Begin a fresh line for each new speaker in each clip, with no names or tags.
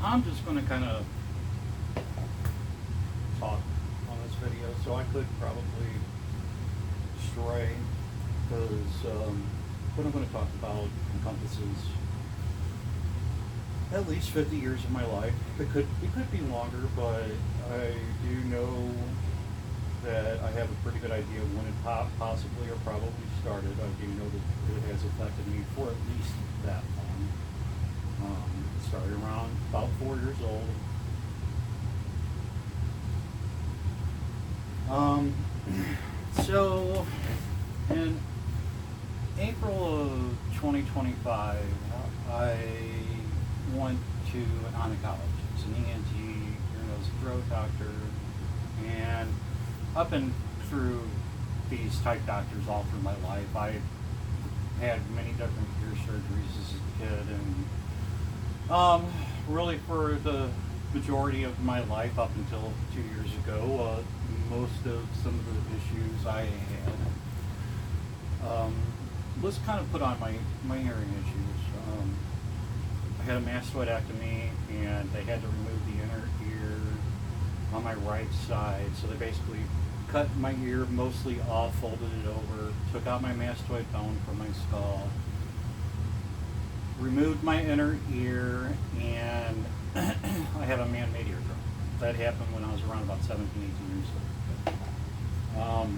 I'm just going to kind of talk on this video, so I could probably stray, because what I'm going to talk about encompasses at least 50 years of my life. It could be longer, but I do know that I have a pretty good idea of when it possibly or probably started. I do know that it has affected me for at least that long. It started around about 4 years old. So in April of 2025, I went to an oncologist, an ENT, ear, nose, throat doctor, and I've been through these type doctors all through my life. I had many different ear surgeries as a kid, and really for the majority of my life up until 2 years ago, most of some of the issues I had was kind of put on my hearing issues. I had a mastoidectomy, and they had to remove the inner ear on my right side. So they basically cut my ear mostly off, folded it over, took out my mastoid bone from my skull, removed my inner ear, and I have a man-made eardrum. That happened when I was around about 17, 18 years old.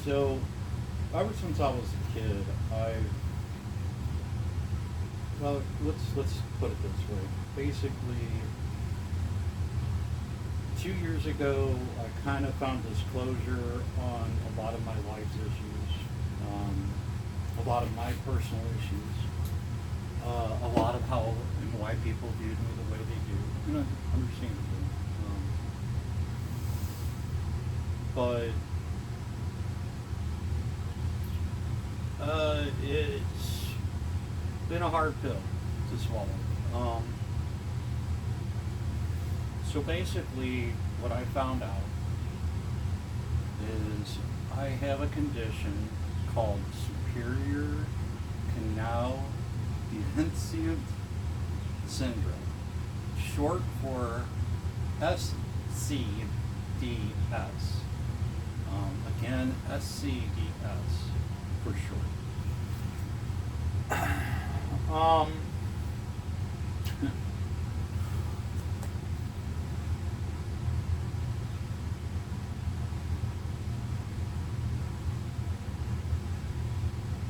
So ever since I was a kid, let's put it this way. Basically, 2 years ago, I kind of found disclosure on a lot of my life's issues, a lot of my personal issues, a lot of how and why people viewed me the way they do. You know, understandably. But it's been a hard pill to swallow. So basically, what I found out is I have a condition called Superior Canal Dehiscence Syndrome, short for SCDS. Again, SCDS for short.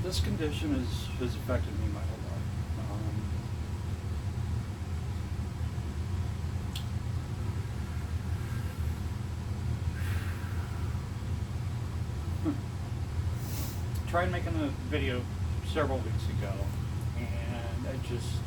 This condition has affected me my whole life. Tried making a video several weeks ago, and I just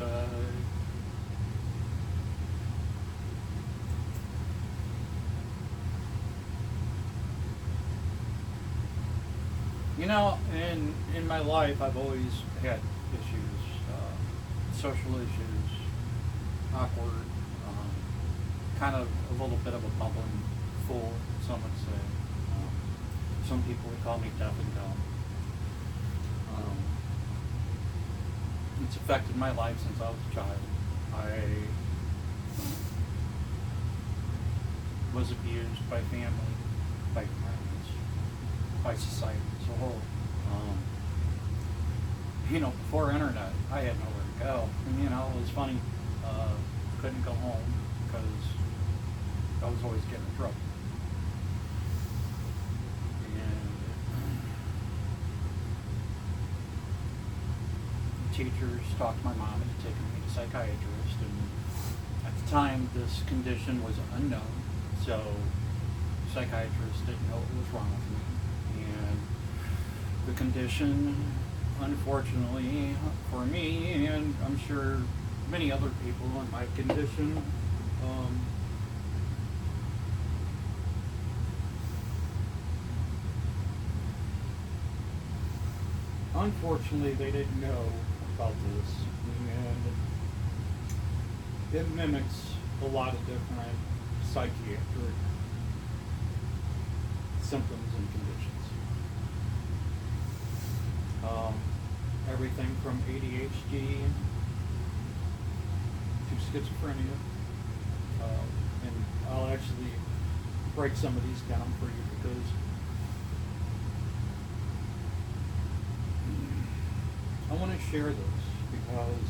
you know, in my life, I've always had issues, social issues, awkward, kind of a little bit of a bumbling fool, some would say. Some people would call me deaf and dumb. It's affected my life since I was a child. I was abused by family, by friends, by society as a whole. You know, before internet, I had nowhere to go. And, you know, it was funny. Couldn't go home because I was always getting in trouble. Teachers talked my mom into taking me to a psychiatrist, and at the time this condition was unknown, so psychiatrists didn't know what was wrong with me. And the condition, unfortunately for me, and I'm sure many other people in my condition, unfortunately they didn't know about this, and it mimics a lot of different psychiatric symptoms and conditions. Everything from ADHD to schizophrenia, and I'll actually break some of these down for you because I want to share this because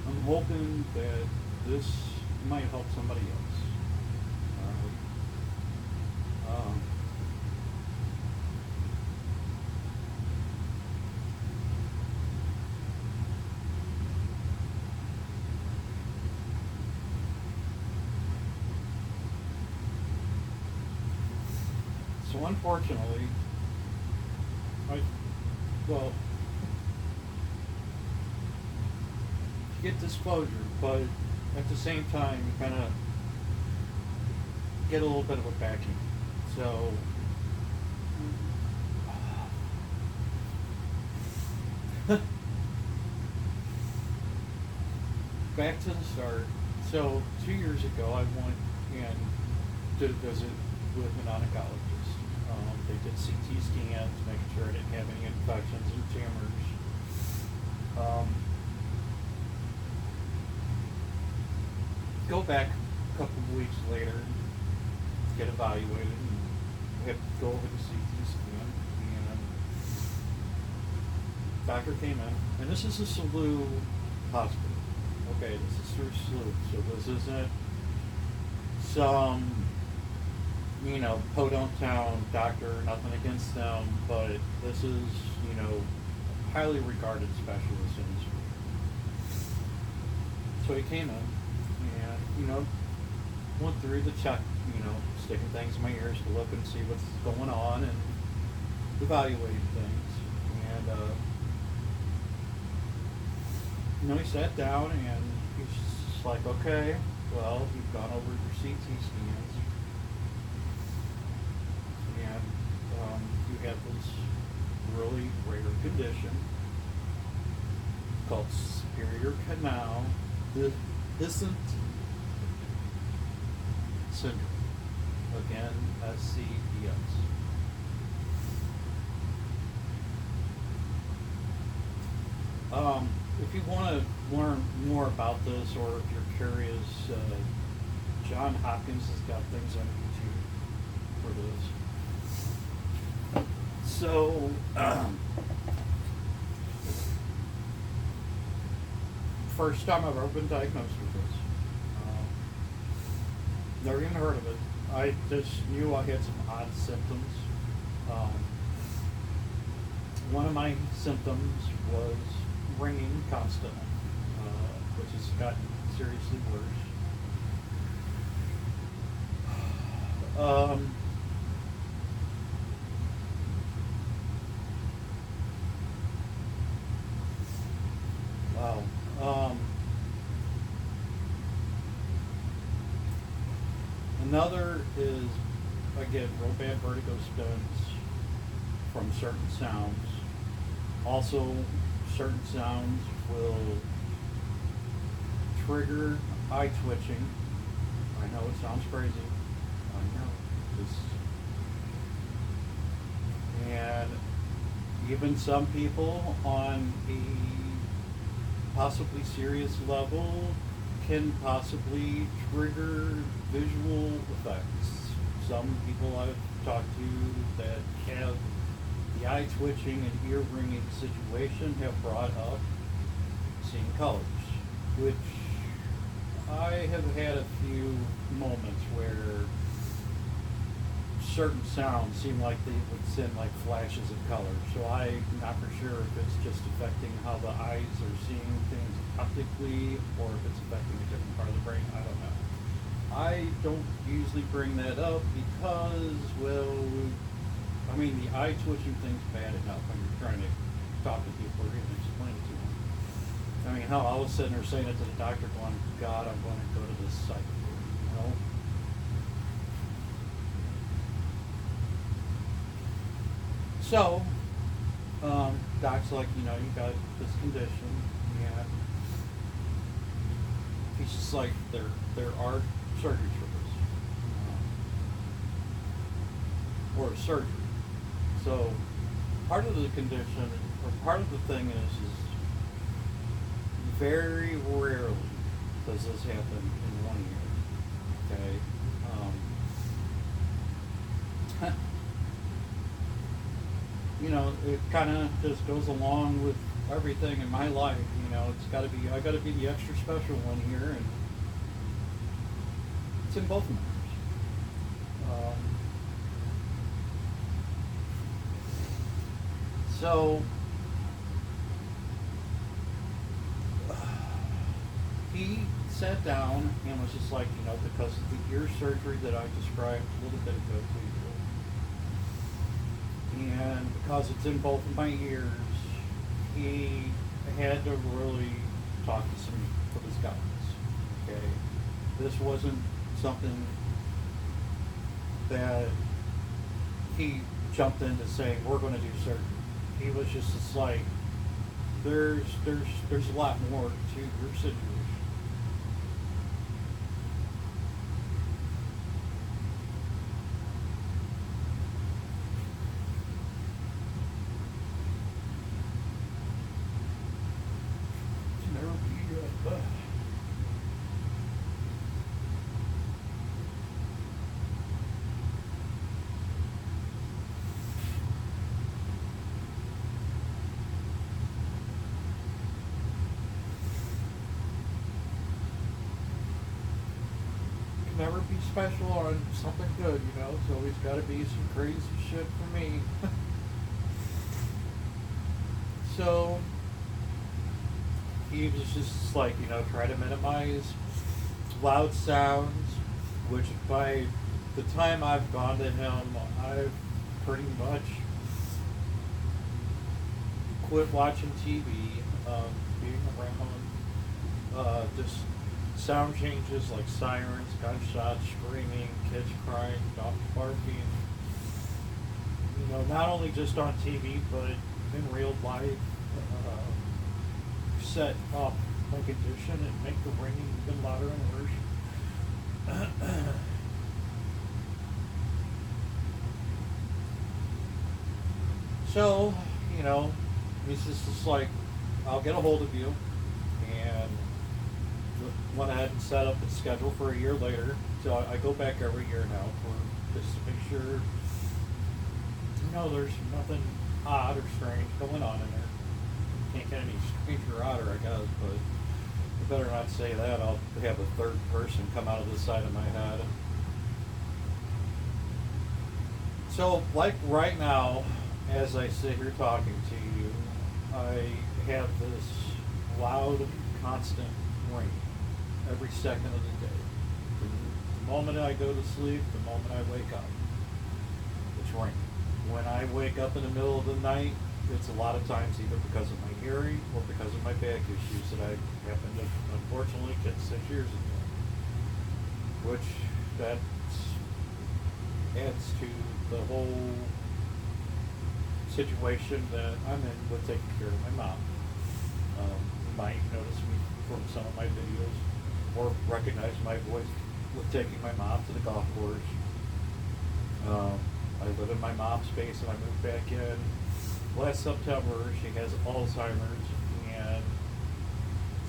I'm hoping that this might help somebody else. All right. So unfortunately, well, you get disclosure, but at the same time, you kind of get a little bit of a backing. So, back to the start. So, 2 years ago, I went and did a visit with an oncologist. They did CT scans, making sure I didn't have any infections and tumors. Go back a couple of weeks later, get evaluated, and we have to go over the CT scan. And doctor came in, and this is a SLU hospital. Okay, this is through SLU, so this isn't some, podunk town doctor, nothing against them, but this is, highly regarded specialist in this field. So he came in and, went through the check, sticking things in my ears to look and see what's going on and evaluating things. And, he sat down and he's just like, okay, well, you've gone over your CT scans. And you have this really rare condition called Superior Canal Dehiscence Syndrome. Again, SCDS. If you want to learn more about this, or if you're curious, John Hopkins has got things on YouTube for this. So, first time I've ever been diagnosed with this. Never even heard of it. I just knew I had some odd symptoms. One of my symptoms was ringing constantly, which has gotten seriously worse. Wow. Another is, I get real bad vertigo spins from certain sounds. Also, certain sounds will trigger eye twitching. I know it sounds crazy. I know. And even some people on a possibly serious level can possibly trigger visual effects. Some people I've talked to that have the eye twitching and ear ringing situation have brought up seeing colors, which I have had a few moments where certain sounds seem like they would send like flashes of color. So I'm not for sure if it's just affecting how the eyes are seeing things optically or if it's affecting a different part of the brain. I don't know. I don't usually bring that up because, well, I mean, the eye twitching thing's bad enough when you're trying to talk to people or even explain it to them. I mean, hell, I was sitting there saying it to the doctor going, God, I'm going to go to this psych ward, So, doc's like, you got this condition, and he's just like, there are surgeries for this, or surgery. So, part of the condition, or part of the thing is very rarely does this happen in 1 year? Okay. You know, it kind of just goes along with everything in my life. You know, I got to be the extra special one here, and it's in both of mine. Um, so he sat down and was just like, you know, because of the ear surgery that I described a little bit ago to you, and because it's in both of my ears, he had to really talk to some of his guys. Okay, this wasn't something that he jumped in to say we're going to do surgery. He was just like, there's a lot more to your situation. Never be good. Never be special on something good, you know. It's always got to be some crazy shit for me. So he was just like, you know, try to minimize loud sounds, which by the time I've gone to him, I've pretty much quit watching TV, being around just sound changes like sirens, gunshots, screaming, kids crying, dogs barking. You know, not only just on TV, but in real life. Set up my condition and make the ringing even louder and worse. So, you know, he's just like, I'll get a hold of you, and went ahead and set up a schedule for a year later. So I go back every year now for just to make sure, you know, there's nothing odd or strange going on in there. Can't get any stranger or odder, I guess, but you better not say that. I'll have a third person come out of the side of my head. So, like right now, as I sit here talking to you, I have this loud, constant ringing every second of the day. The moment I go to sleep, the moment I wake up, it's ringing. When I wake up in the middle of the night, it's a lot of times either because of my hearing or because of my back issues that I happened to unfortunately get 6 years ago. Which that adds to the whole situation that I'm in with taking care of my mom. You might notice me from some of my videos or recognize my voice with taking my mom to the golf course. I live in my mom's space and I moved back in. Last September, she has Alzheimer's and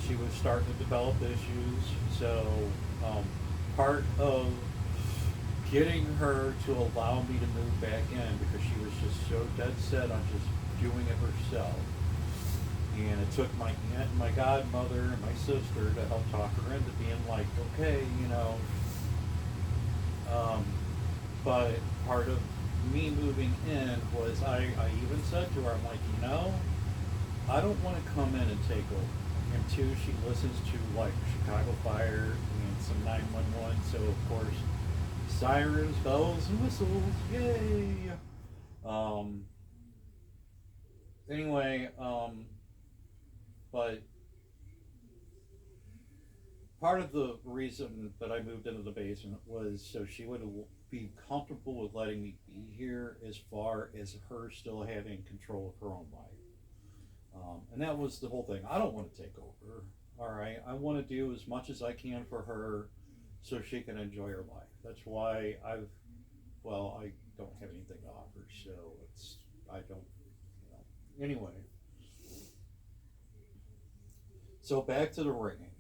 she was starting to develop issues. So, part of getting her to allow me to move back in because she was just so dead set on just doing it herself. And it took my aunt and my godmother and my sister to help talk her into being like, okay, you know. But part of me moving in was I even said to her, I'm like, you know, I don't want to come in and take over. And two, she listens to like Chicago Fire and some 911, so of course, sirens, bells, and whistles, yay! Um, anyway, but part of the reason that I moved into the basement was so she would be comfortable with letting me be here as far as her still having control of her own life. And that was the whole thing. I don't want to take over. All right. I want to do as much as I can for her so she can enjoy her life. That's why I don't have anything to offer. So I don't, you know. Anyway, so back to the ringing.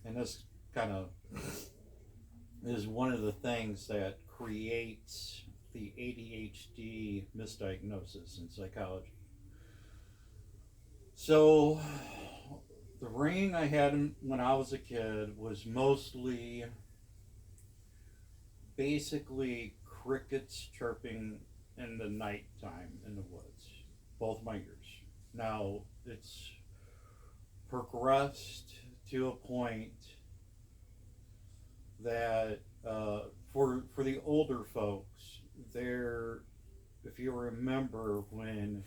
And this kind of is one of the things that creates the ADHD misdiagnosis in psychology. So, the ringing I had when I was a kid was mostly basically crickets chirping in the nighttime in the woods, both my ears. Now, it's progressed to a point that for the older folks, there, if you remember when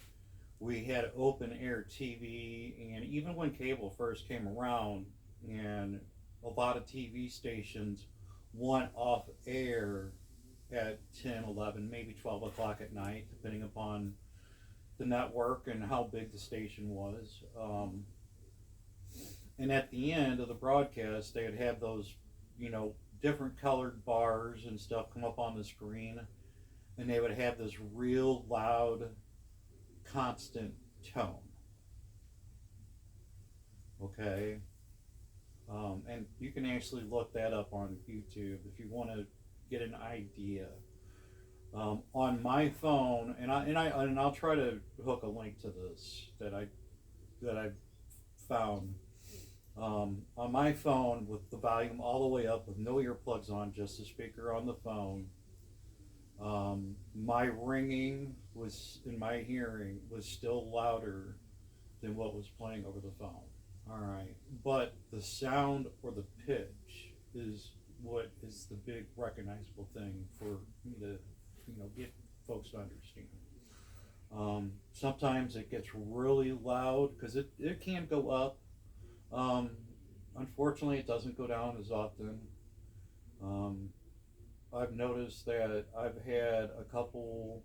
we had open air TV, and even when cable first came around, and a lot of TV stations went off air at 10, 11, maybe 12 o'clock at night, depending upon the network and how big the station was. And at the end of the broadcast, they would have those, different colored bars and stuff come up on the screen, and they would have this real loud, constant tone. Okay? And you can actually look that up on YouTube if you want to get an idea. On my phone, and I'll try to hook a link to this that I found. On my phone, with the volume all the way up, with no earplugs on, just the speaker on the phone, my ringing was in my hearing was still louder than what was playing over the phone. All right, but the sound or the pitch is what is the big recognizable thing for me to, get folks to understand. Sometimes it gets really loud because it can go up. Unfortunately, it doesn't go down as often. I've noticed that I've had a couple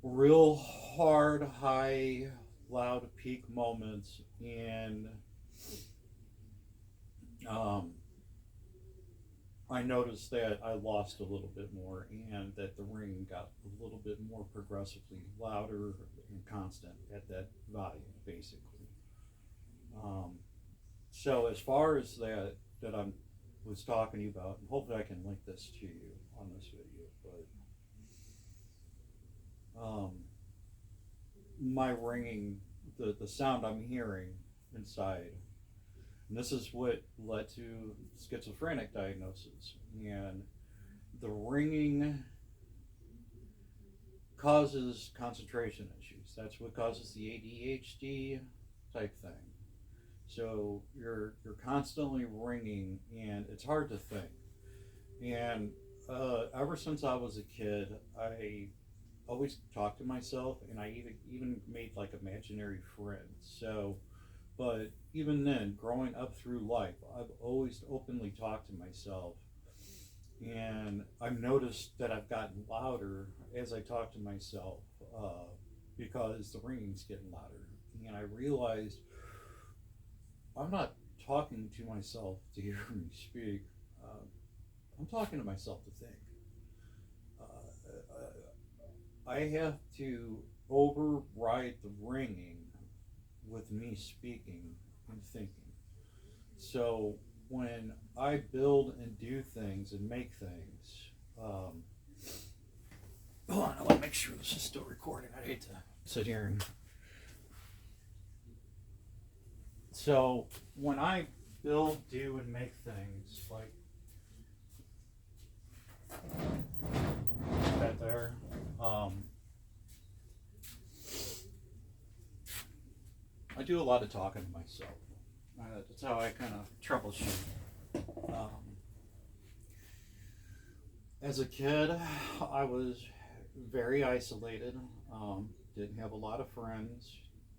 real hard, high, loud peak moments, and I noticed that I lost a little bit more, and that the ring got a little bit more progressively louder and constant at that volume, basically. So as far as that I was talking to you about, and hopefully I can link this to you on this video, but my ringing, the sound I'm hearing inside, and this is what led to schizophrenic diagnosis. And the ringing causes concentration issues. That's what causes the ADHD type thing. So you're constantly ringing, and it's hard to think. And ever since I was a kid, I always talked to myself, and I even made like imaginary friends. So, but even then, growing up through life, I've always openly talked to myself, and I've noticed that I've gotten louder as I talk to myself, because the ringing's getting louder, and I realized I'm not talking to myself to hear me speak. I'm talking to myself to think. I have to override the ringing with me speaking and thinking. So when I build and do things and make things, hold on, I want to make sure this is still recording. I hate to sit here and. So when I build, do, and make things like that there, I do a lot of talking to myself. That's how I kind of troubleshoot. As a kid, I was very isolated. Didn't have a lot of friends.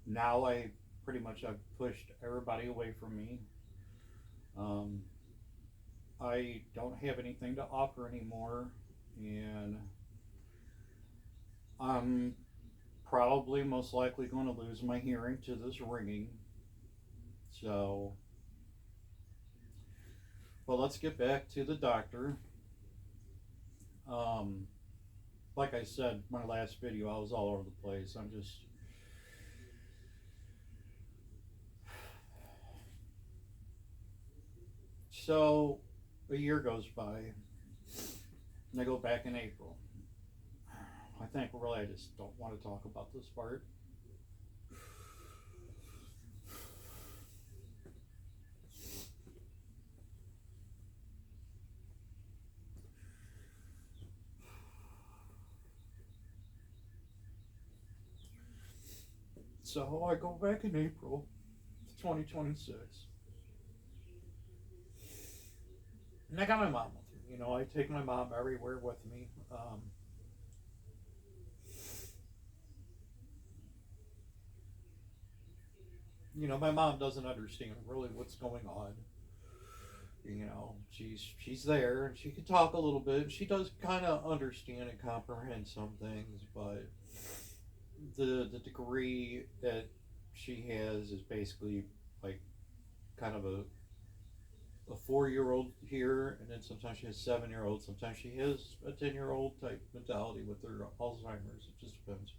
Now I've pushed everybody away from me. I don't have anything to offer anymore, and I'm probably most likely going to lose my hearing to this ringing. So, well, let's get back to the doctor. Like I said, my last video, I was all over the place. I'm just So a year goes by, and I go back in April. I think really I just don't want to talk about this part. So I go back in April 2026. And I got my mom with me. You know, I take my mom everywhere with me. You know, my mom doesn't understand really what's going on. You know, she's there and she can talk a little bit. She does kind of understand and comprehend some things, but the degree that she has is basically like kind of a 4 year old here, and then sometimes she has 7 year old, sometimes she has a 10 year old type mentality with her Alzheimer's. It just depends.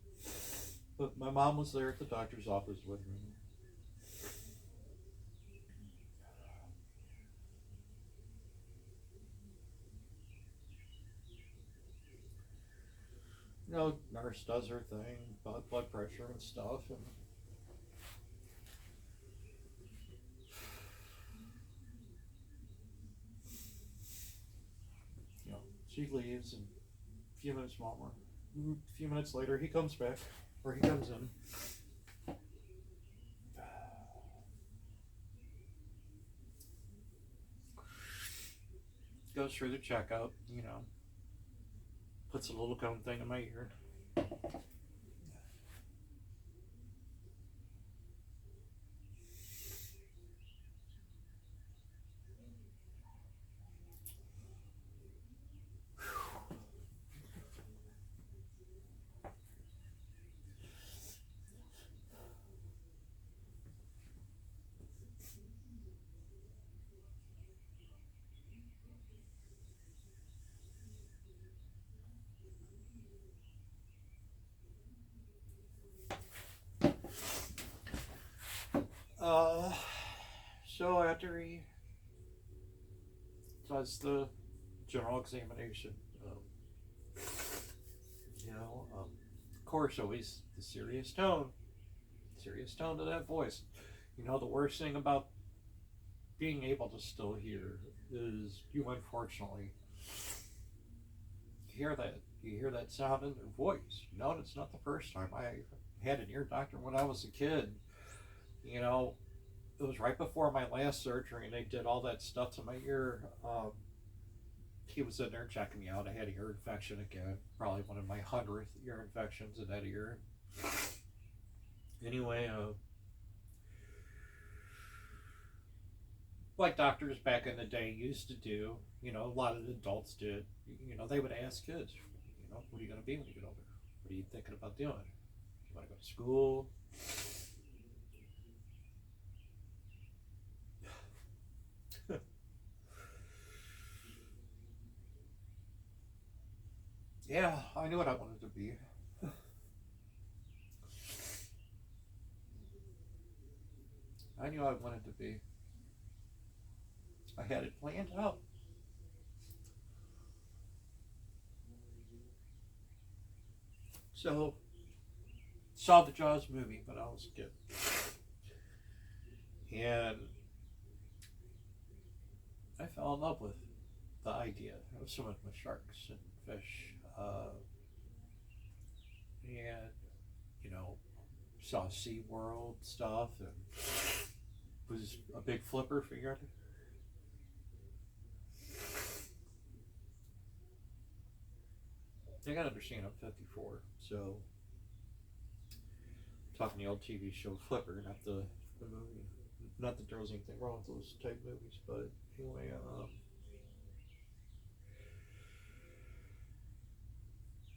But my mom was there at the doctor's office with me. You know, nurse does her thing, blood pressure and stuff, and you know, she leaves, and a few minutes more, a few minutes later, he comes back, or he comes in, goes through the checkup, you know, puts a little cone thing in my ear. Uh, so after he does the general examination, you know, of course, always the serious tone to that voice. You know, the worst thing about being able to still hear is you unfortunately you hear that sound in their voice. You know, and it's not the first time. I had an ear doctor when I was a kid. You know, it was right before my last surgery, and they did all that stuff to my ear. He was in there checking me out. I had an ear infection again, probably one of my 100th ear infections in that ear. Anyway, like doctors back in the day used to do, you know, a lot of the adults did. You know, they would ask kids, you know, what are you going to be when you get older? What are you thinking about doing? Do you want to go to school? Yeah, I knew what I wanted to be. I knew I wanted to be. I had it planned out. So, saw the Jaws movie when I was a kid. And I fell in love with the idea of swimming with sharks and fish. And, you know, saw SeaWorld stuff and was a big flipper figure. I gotta understand I'm 54, so I'm talking the old TV show Flipper, not the movie. Not that there was anything wrong with those type movies, but anyway,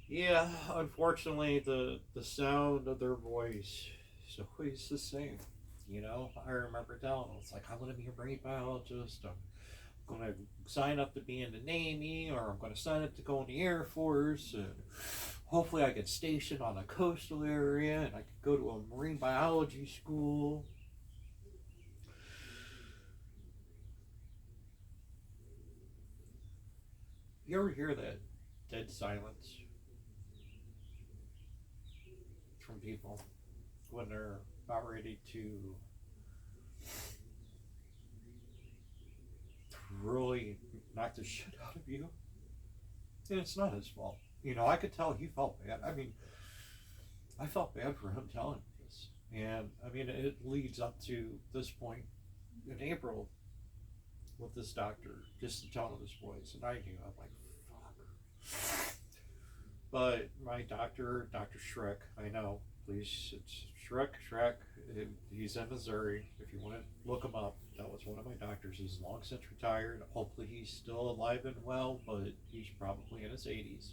yeah, unfortunately, the sound of their voice is always the same. You know, I remember telling them, it's like, I'm going to be a marine biologist. I'm going to sign up to be in the Navy, or I'm going to sign up to go in the Air Force, and hopefully I get stationed on a coastal area, and I could go to a marine biology school.
You ever hear that dead silence from people when they're about ready to really knock the shit out of you? And it's not his fault. You know, I could tell he felt bad. I mean, I felt bad for him telling me this. And I mean, it leads up to this point in April with this doctor, just the tone of his voice. And I knew, I'm like, fuck. But my doctor, Dr. Shrek, I know, please, it's Shrek. He's in Missouri. If you want to look him up, that was one of my doctors. He's long since retired. Hopefully, he's still alive and well, but he's probably in his 80s.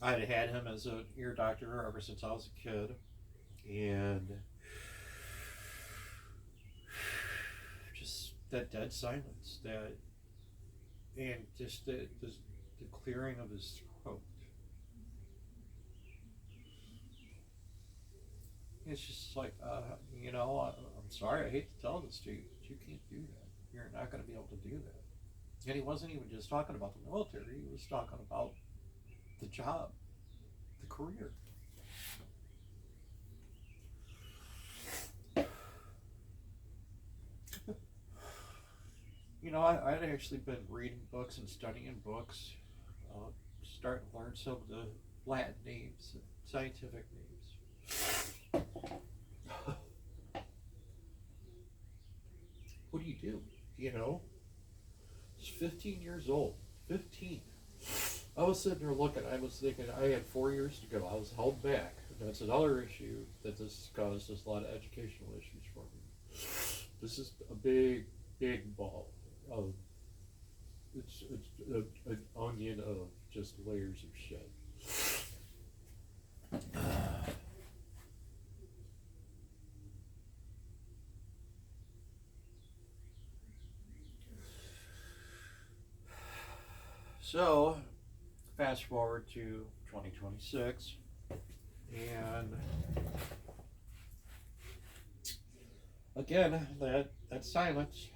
I'd had him as an ear doctor ever since I was a kid, and just that dead silence, and just the clearing of his throat. It's just like, you know, I'm sorry, I hate to tell this to you, but you can't do that. You're not going to be able to do that. And he wasn't even just talking about the military, he was talking about the job, the career. You know, I'd actually been reading books and studying books, starting to learn some of the Latin names, scientific names. What do you do? You know, he's 15 years old. 15. I was sitting there looking, I was thinking I had 4 years to go. I was held back. That's another issue that this caused us a lot of educational issues for me. This is a big ball of, it's an onion of just layers of shit. So, fast forward to 2026, and again, that silence,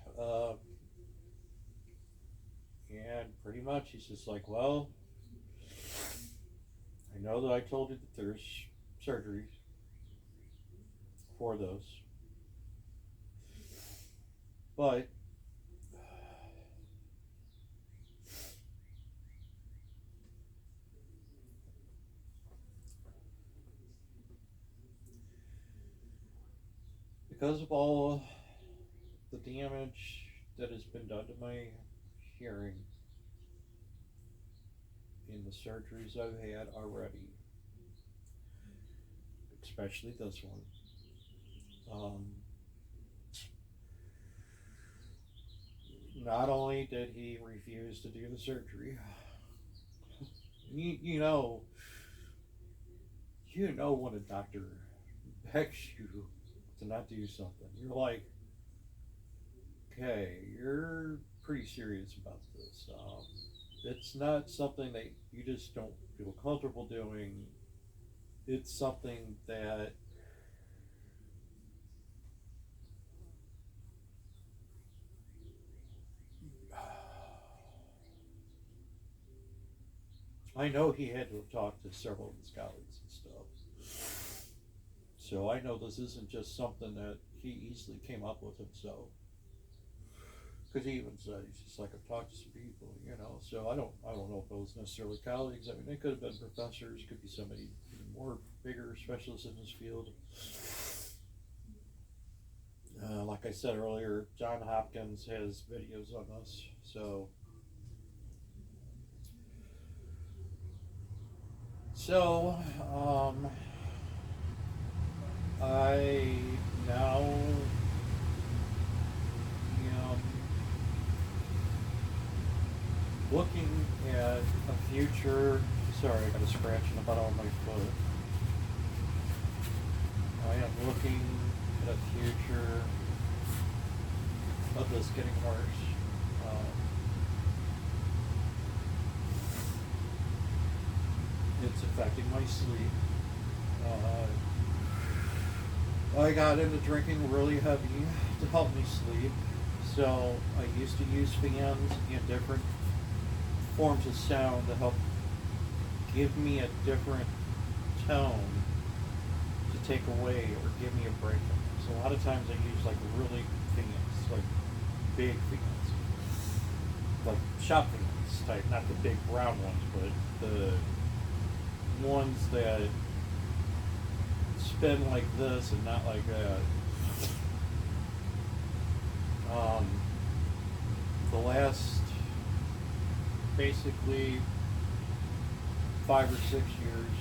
and pretty much he's just like, well, I know that I told you that there's surgeries for those, but because of all the damage that has been done to my hearing in the surgeries I've had already, especially this one, not only did he refuse to do the surgery, you know when a doctor begs you to not do something, you're like, okay, you're pretty serious about this. It's not something that you just don't feel comfortable doing. It's something that I know he had to have talked to several of his colleagues and stuff. So I know this isn't just something that he easily came up with himself. Because he even said, he's just like, I've talked to some people, you know. So I don't know if it was necessarily colleagues. I mean, they could have been professors, could be somebody even more bigger specialist in this field. Like I said earlier, John Hopkins has videos on this, so I now am looking at a future. Sorry, I got a scratch in the bottom of my foot. I am looking at a future of this getting worse. It's affecting my sleep. I got into drinking really heavy to help me sleep. So I used to use fans and different forms of sound to help give me a different tone to take away or give me a break. So a lot of times I use like really fans, like big fans, like shop fans type, not the big round ones, but the ones that spin like this and not like that. The last basically 5 or 6 years,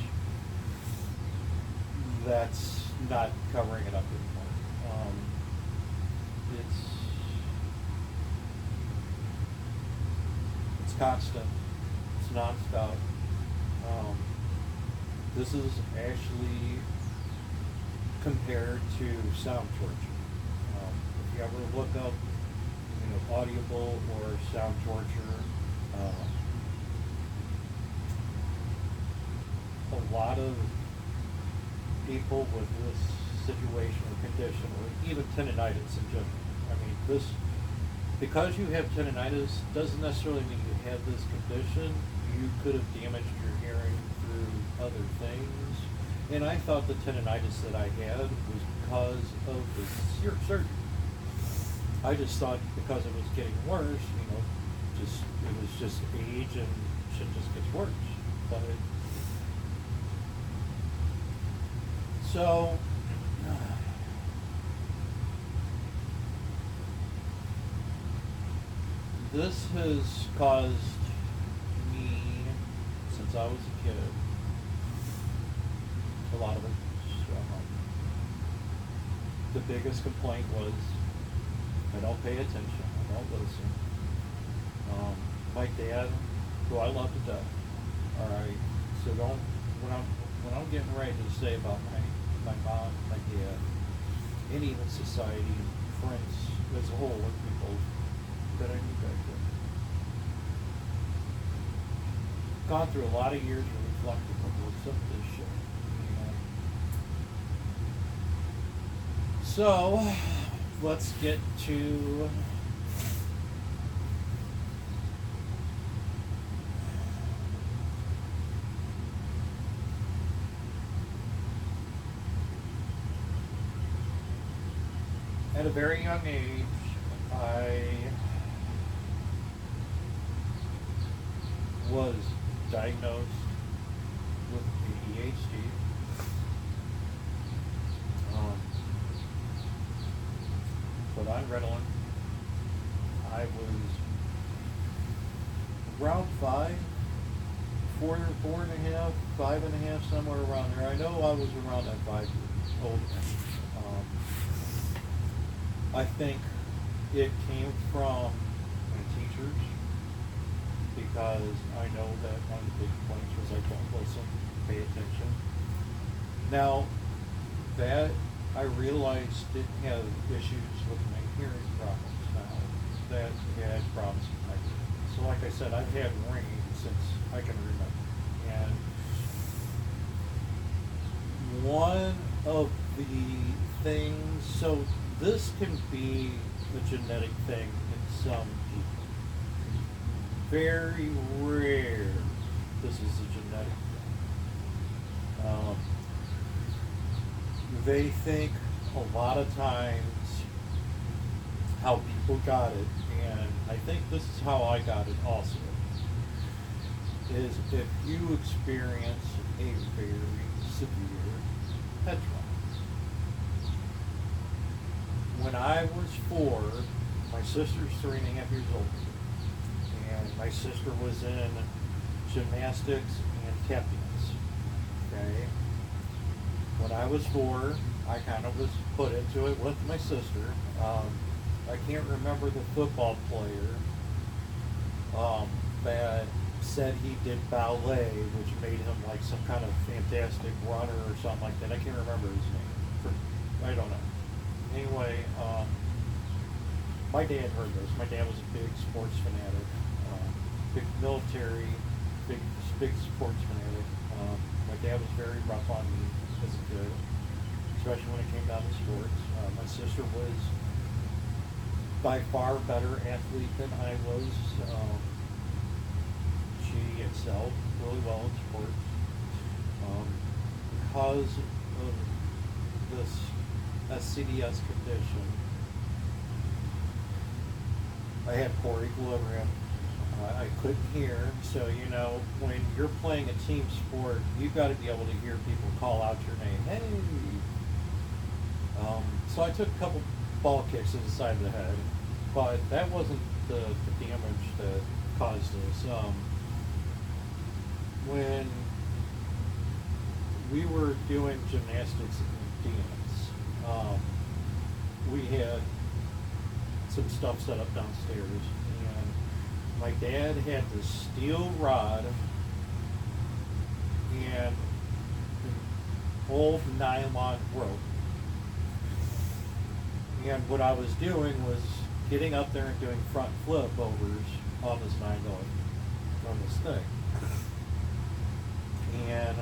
that's not covering it up anymore. It's constant. It's nonstop. This is actually compared to sound torture. If you ever look up, Audible or sound torture, a lot of people with this situation or condition, or even tendonitis in general. I mean, because you have tendonitis doesn't necessarily mean you have this condition. You could have damaged your hearing through other things. And I thought the tendonitis that I had was because of the surgery. I just thought because it was getting worse, it was just age and shit just gets worse. But so this has caused me, since I was a kid, a lot of it. The biggest complaint was I don't pay attention, I don't listen. My dad, who I love to death, all right, so when I'm getting ready to say about my mom, my dad, and even society, friends as a whole, and people that I knew back then, gone through a lot of years of reflecting on some of this shit. So let's get to at a very young age, I was diagnosed with ADHD. Put on Ritalin. I was around 5, 4.5, 5.5, somewhere around there. I know I was around that 5 years old. I think it came from my teachers, because I know that one of the big complaints was I don't listen, pay attention. Now, that I realized didn't have issues with my hearing problems now, that had problems with my hearing. So like I said, I've had ringing since I can remember. And one of the things, so this can be a genetic thing in some people. Very rare this is a genetic thing. They think a lot of times how people got it, and I think this is how I got it also, is if you experience a very severe head trauma. When I was 4, my sister's 3.5 years old, and my sister was in gymnastics and tap dance. Okay? When I was 4, I kind of was put into it with my sister. I can't remember the football player that said he did ballet, which made him like some kind of fantastic runner or something like that. I can't remember his name. I don't know. Anyway, my dad heard this. My dad was a big sports fanatic, big military, big sports fanatic. My dad was very rough on me as a kid, especially when it came down to sports. My sister was by far better athlete than I was. She excelled really well in sports. Because of this SCDS condition, I had poor equilibrium. I couldn't hear, so when you're playing a team sport, you've got to be able to hear people call out your name. Hey! So I took a couple ball kicks to the side of the head, but that wasn't the damage that caused this. When we were doing gymnastics and dance, we had some stuff set up downstairs, and my dad had this steel rod and an old nylon rope. And what I was doing was getting up there and doing front flip overs on this on this thing. And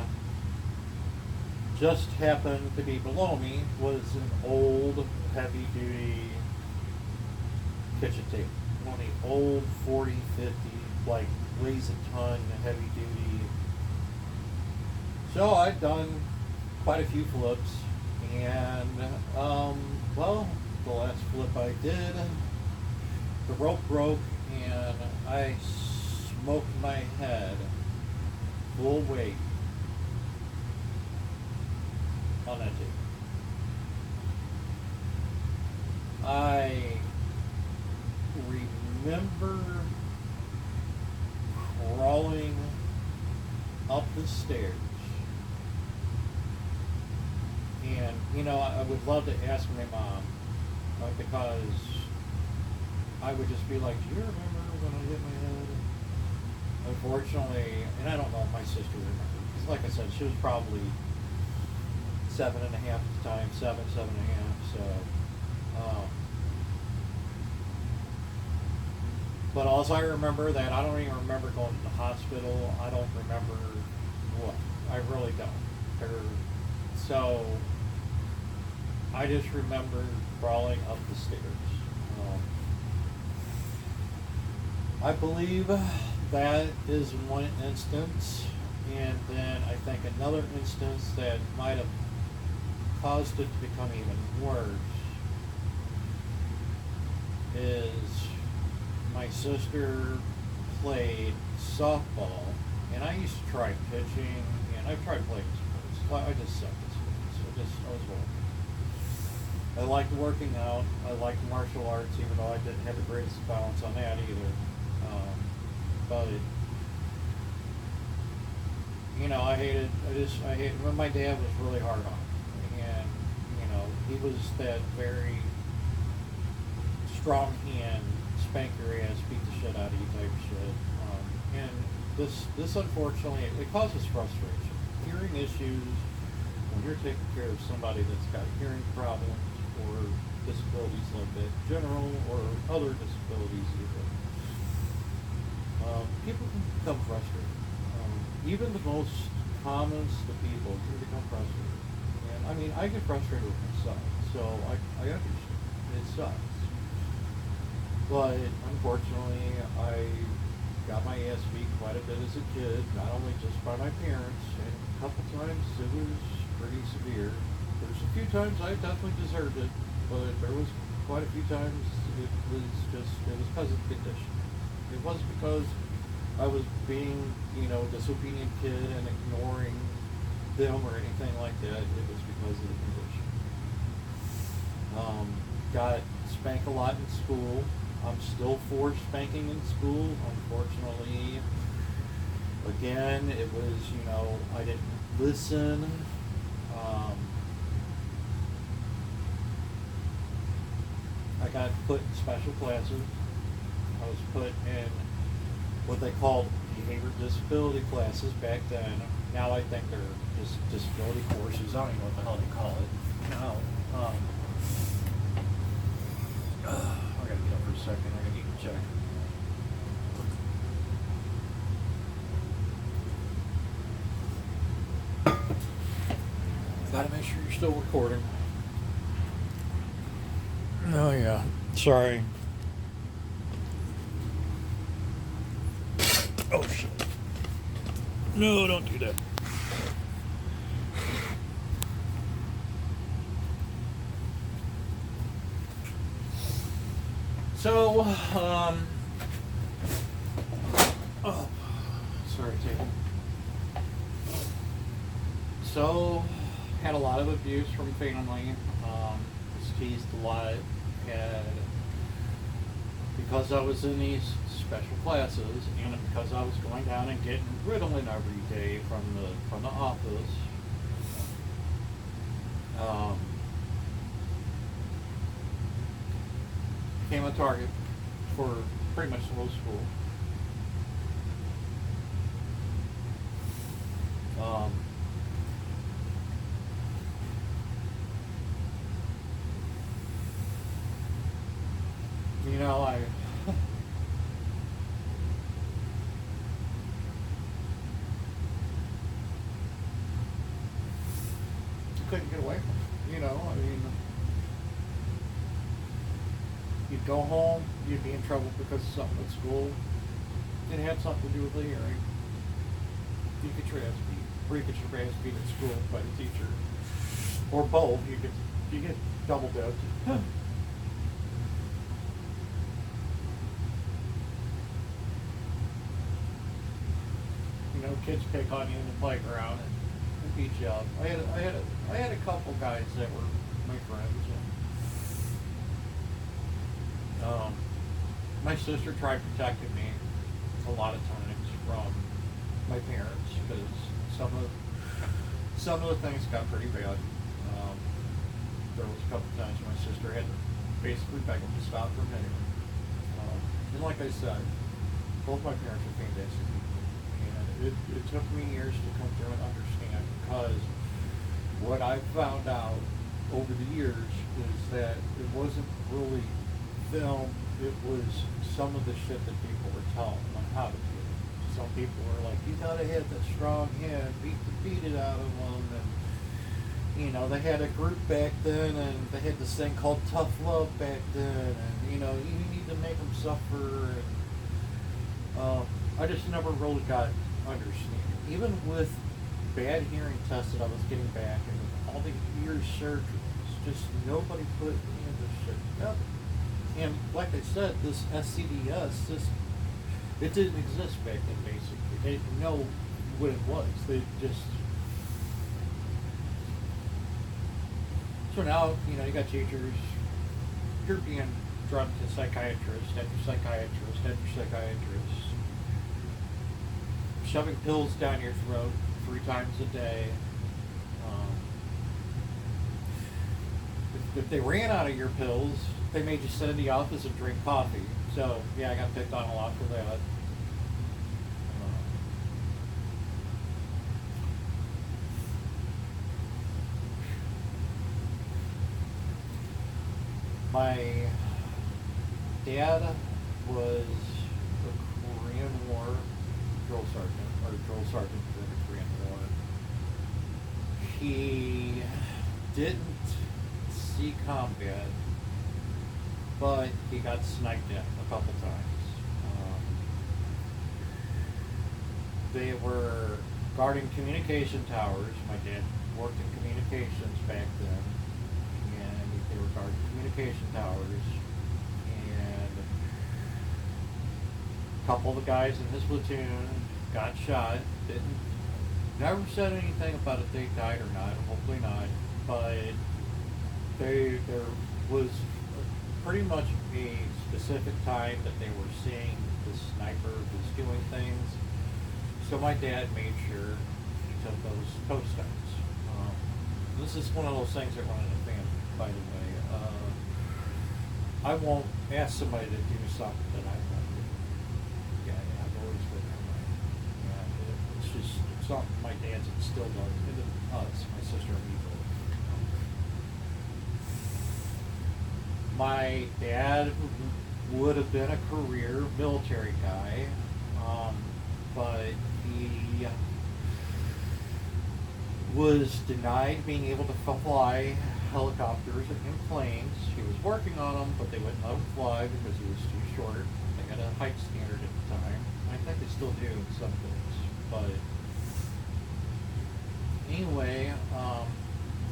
just happened to be below me was an old heavy duty kitchen table. One of the old 40, 50, like weighs a ton, heavy duty. So I'd done quite a few flips, and the last flip I did, the rope broke and I smoked my head full weight on that table. I remember crawling up the stairs, and I would love to ask my mom, because I would just be like, do you remember when I hit my head? Unfortunately, and I don't know if my sister remembers, because like I said, she was probably 7.5 at the time, 7.5, so but also I remember that I don't even remember going to the hospital. I don't remember what. I really don't. So I just remember crawling up the stairs. I believe that is one instance, and then I think another instance that might have caused it to become even worse is my sister played softball, and I used to try pitching, and I tried playing sports. I just sucked at sports. I was horrible. I liked working out. I liked martial arts, even though I didn't have the greatest balance on that either. But I hated when my dad was really hard on me, and he was that very strong hand, spank your ass, beat the shit out of you type of shit. And this unfortunately, it causes frustration. Hearing issues, when you're taking care of somebody that's got hearing problems or disabilities like that, general or other disabilities even, people can become frustrated. Even the most commonest of people can become frustrated. And I get frustrated with myself, so I understand. It sucks. But unfortunately, I got my ass beat quite a bit as a kid, not only just by my parents, and a couple times it was pretty severe. There's a few times I definitely deserved it, but there was quite a few times it was because of the condition. It wasn't because I was being, a disobedient kid and ignoring them or anything like that. It was because of the condition. Got spanked a lot in school. I'm still for spanking in school. Unfortunately, again, it was, I didn't listen. I got put in special classes. I was put in what they called behavior disability classes back then. Now I think they're just disability courses. I don't even know what the hell they call it now. I gotta get up for a second. I gotta eat and check. Gotta make sure you're still recording. Oh yeah. Sorry. Oh shit. No, don't do that. So, oh, sorry, Tatum. So, had a lot of abuse from family. Was teased a lot, and because I was in these special classes, and because I was going down and getting Ritalin every day from the office, became a target for pretty much the whole school. You know, I couldn't get away from it. You know, I mean, you'd go home, you'd be in trouble because of something at school. It had something to do with the hearing. You get your ass beat, or you get your ass beat at school by the teacher, or both. You get double dipped. You know, kids pick on you in the playground and beat you up. I had a couple guys that were my friends. And, my sister tried protecting me a lot of times from my parents because some of the things got pretty bad. There was a couple times my sister had to basically beg them to stop from hitting me. And like I said, both my parents are fantastic people. And it took me years to come through and understand, because what I found out over the years is that it wasn't really film, it was some of the shit that people were telling them on how to do it. Some people were like, you gotta hit that strong hand, beat it out of them, and you know, they had a group back then, and they had this thing called tough love back then, and you know, you need to make them suffer, and I just never really got understanding. Even with bad hearing tests that I was getting back, and all the ear surgeries, just nobody put any of this shit together. And like I said, this SCDS, it didn't exist back then, basically. They didn't know what it was. They just... So now, you know, you got teachers, you're being drugged to psychiatrists, had your psychiatrist, shoving pills down your throat 3 times a day. If they ran out of your pills, they made you sit in the office and drink coffee. So, yeah, I got picked on a lot for that. My dad was a Korean War drill sergeant during the Korean War. He didn't see combat, but he got sniped at a couple times. They were guarding communication towers. My dad worked in communications back then, and they were guarding communication towers, and a couple of the guys in his platoon got shot. Never said anything about if they died or not, hopefully not, but there was pretty much a specific time that they were seeing the sniper was doing things. So my dad made sure he took those post starts. This is one of those things that run in the family, by the way. I won't ask somebody to do something that I won't do. Yeah, I've always been that way. Yeah, it's just something my dad's instilled into us, my sister and me both. My dad would have been a career military guy, but he was denied being able to fly helicopters and planes. He was working on them, but they wouldn't let him fly because he was too short. They had a height standard at the time. I think they still do in some things. But anyway,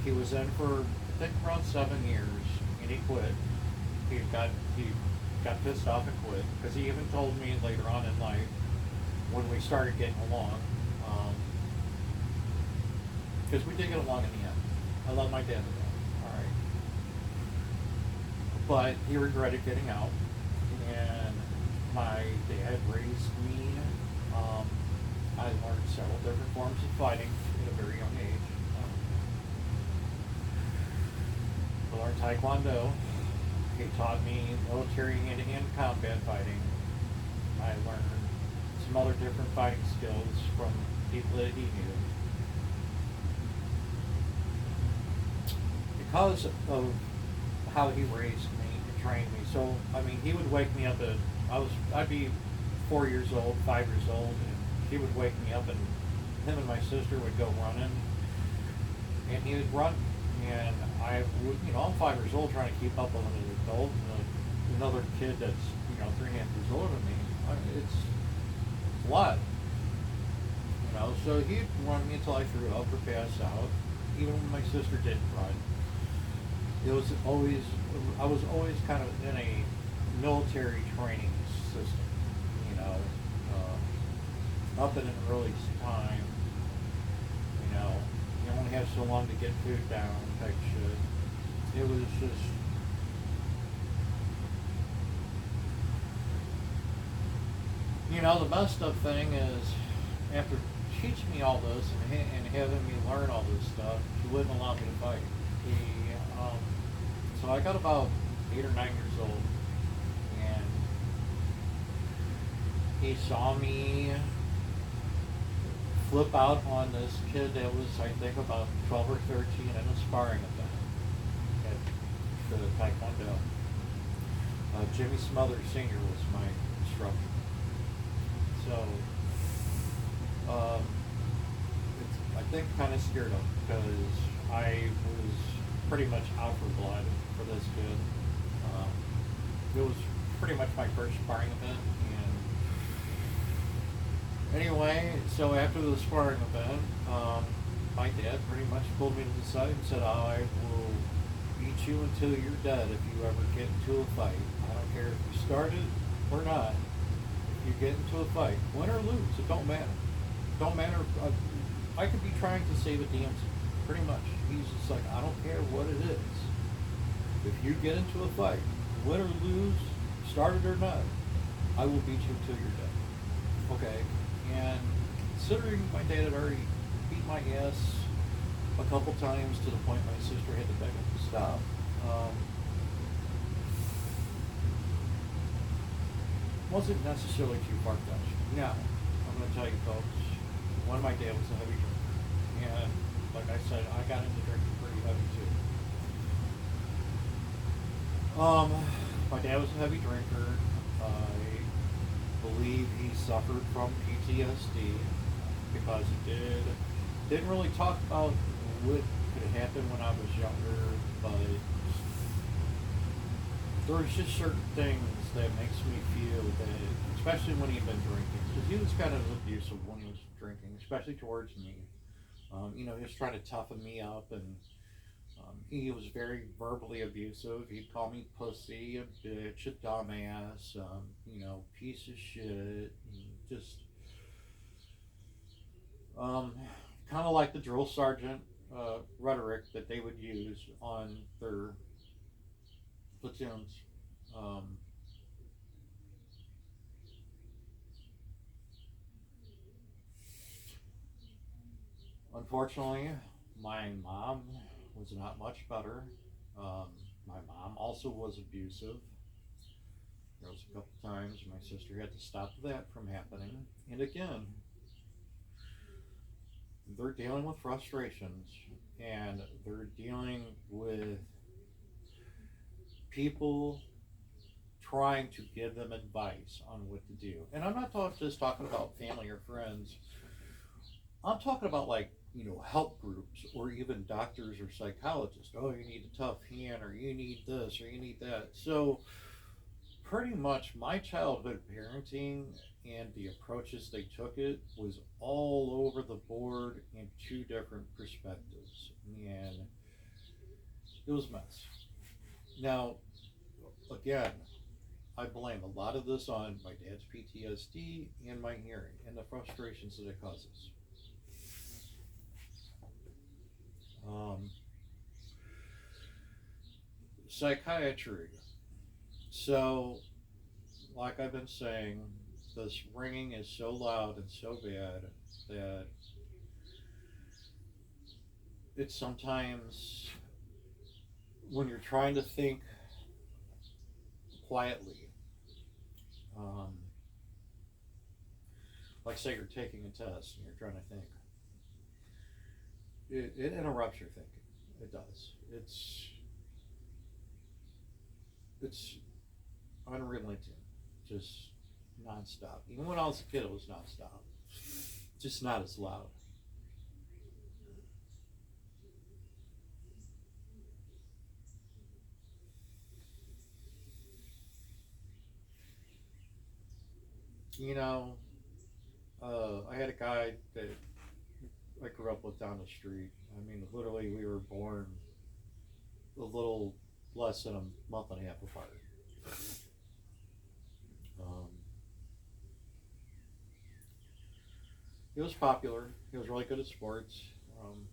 he was in for I think around 7 years, and he quit. He got pissed off and quit because he even told me later on in life when we started getting along, because we did get along in the end. I love my dad to death. All right, but he regretted getting out, and my dad raised me. Um, I learned several different forms of fighting at a very young age. I learned Taekwondo. He taught me military hand-to-hand combat fighting. I learned some other different fighting skills from people that he knew. Because of how he raised me and trained me. So, I mean, he would wake me up I'd be 4 years old, 5 years old, and he would wake me up, and him and my sister would go running, and he would run, and I would, I'm 5 years old trying to keep up with an adult, and another kid that's, 3.5 years older than me. It's a lot, so he'd run me until I threw up or passed out, even when my sister didn't run. I was always kind of in a military training system, up at an early time, you only have so long to get food down type shit. It was just, the messed up thing is, after teaching me all this and having me learn all this stuff, he wouldn't allow me to fight. So I got about 8 or 9 years old, and he saw me flip out on this kid that was, I think, about 12 or 13 in a sparring event at the Taekwondo. Jimmy Smothers Sr. was my instructor. So, I think kind of scared him because I was pretty much out for blood for this kid. It was pretty much my first sparring event, and anyway, so after the sparring event, my dad pretty much pulled me to the side and said, "I will beat you until you're dead if you ever get into a fight. I don't care if you started or not. If you get into a fight, win or lose, it don't matter. Don't matter. I could be trying to save a damsel, pretty much. He's just like, I don't care what it is. If you get into a fight, win or lose, started or not, I will beat you until you're dead." Okay, and considering my dad had already beat my ass a couple times to the point my sister had to beg him to stop, wasn't necessarily too far-fetched. Now, I'm going to tell you folks, one, my dad was a heavy drinker, and like I said, I got into drinking pretty heavy too. My dad was a heavy drinker. I believe he suffered from PTSD because he didn't really talk about what could happen when I was younger, but there was just certain things that makes me feel that, especially when he'd been drinking, because he was kind of abusive when he was drinking, especially towards me. He was trying to toughen me up, and he was very verbally abusive. He'd call me pussy, a bitch, a dumbass, piece of shit, and just kind of like the drill sergeant rhetoric that they would use on their platoons. Um, Unfortunately, my mom was not much better. My mom also was abusive. There was a couple times my sister had to stop that from happening. And again, they're dealing with frustrations, and they're dealing with people trying to give them advice on what to do. And I'm not just talking about family or friends. I'm talking about help groups or even doctors or psychologists. Oh, you need a tough hand, or you need this, or you need that. So pretty much my childhood parenting and the approaches they took it was all over the board in two different perspectives, and it was a mess. Now, again, I blame a lot of this on my dad's PTSD and my hearing and the frustrations that it causes. Um, Psychiatry. So, like I've been saying, this ringing is so loud and so bad that it's sometimes when you're trying to think quietly, um, like say you're taking a test and you're trying to think, it interrupts your thinking. It does. It's unrelenting, just nonstop. Even when I was a kid, it was nonstop, just not as loud. You know, I had a guy that I grew up with down the street. I mean, literally, we were born a little less than a month and a half apart. Um, he was popular. He was really good at sports. Um,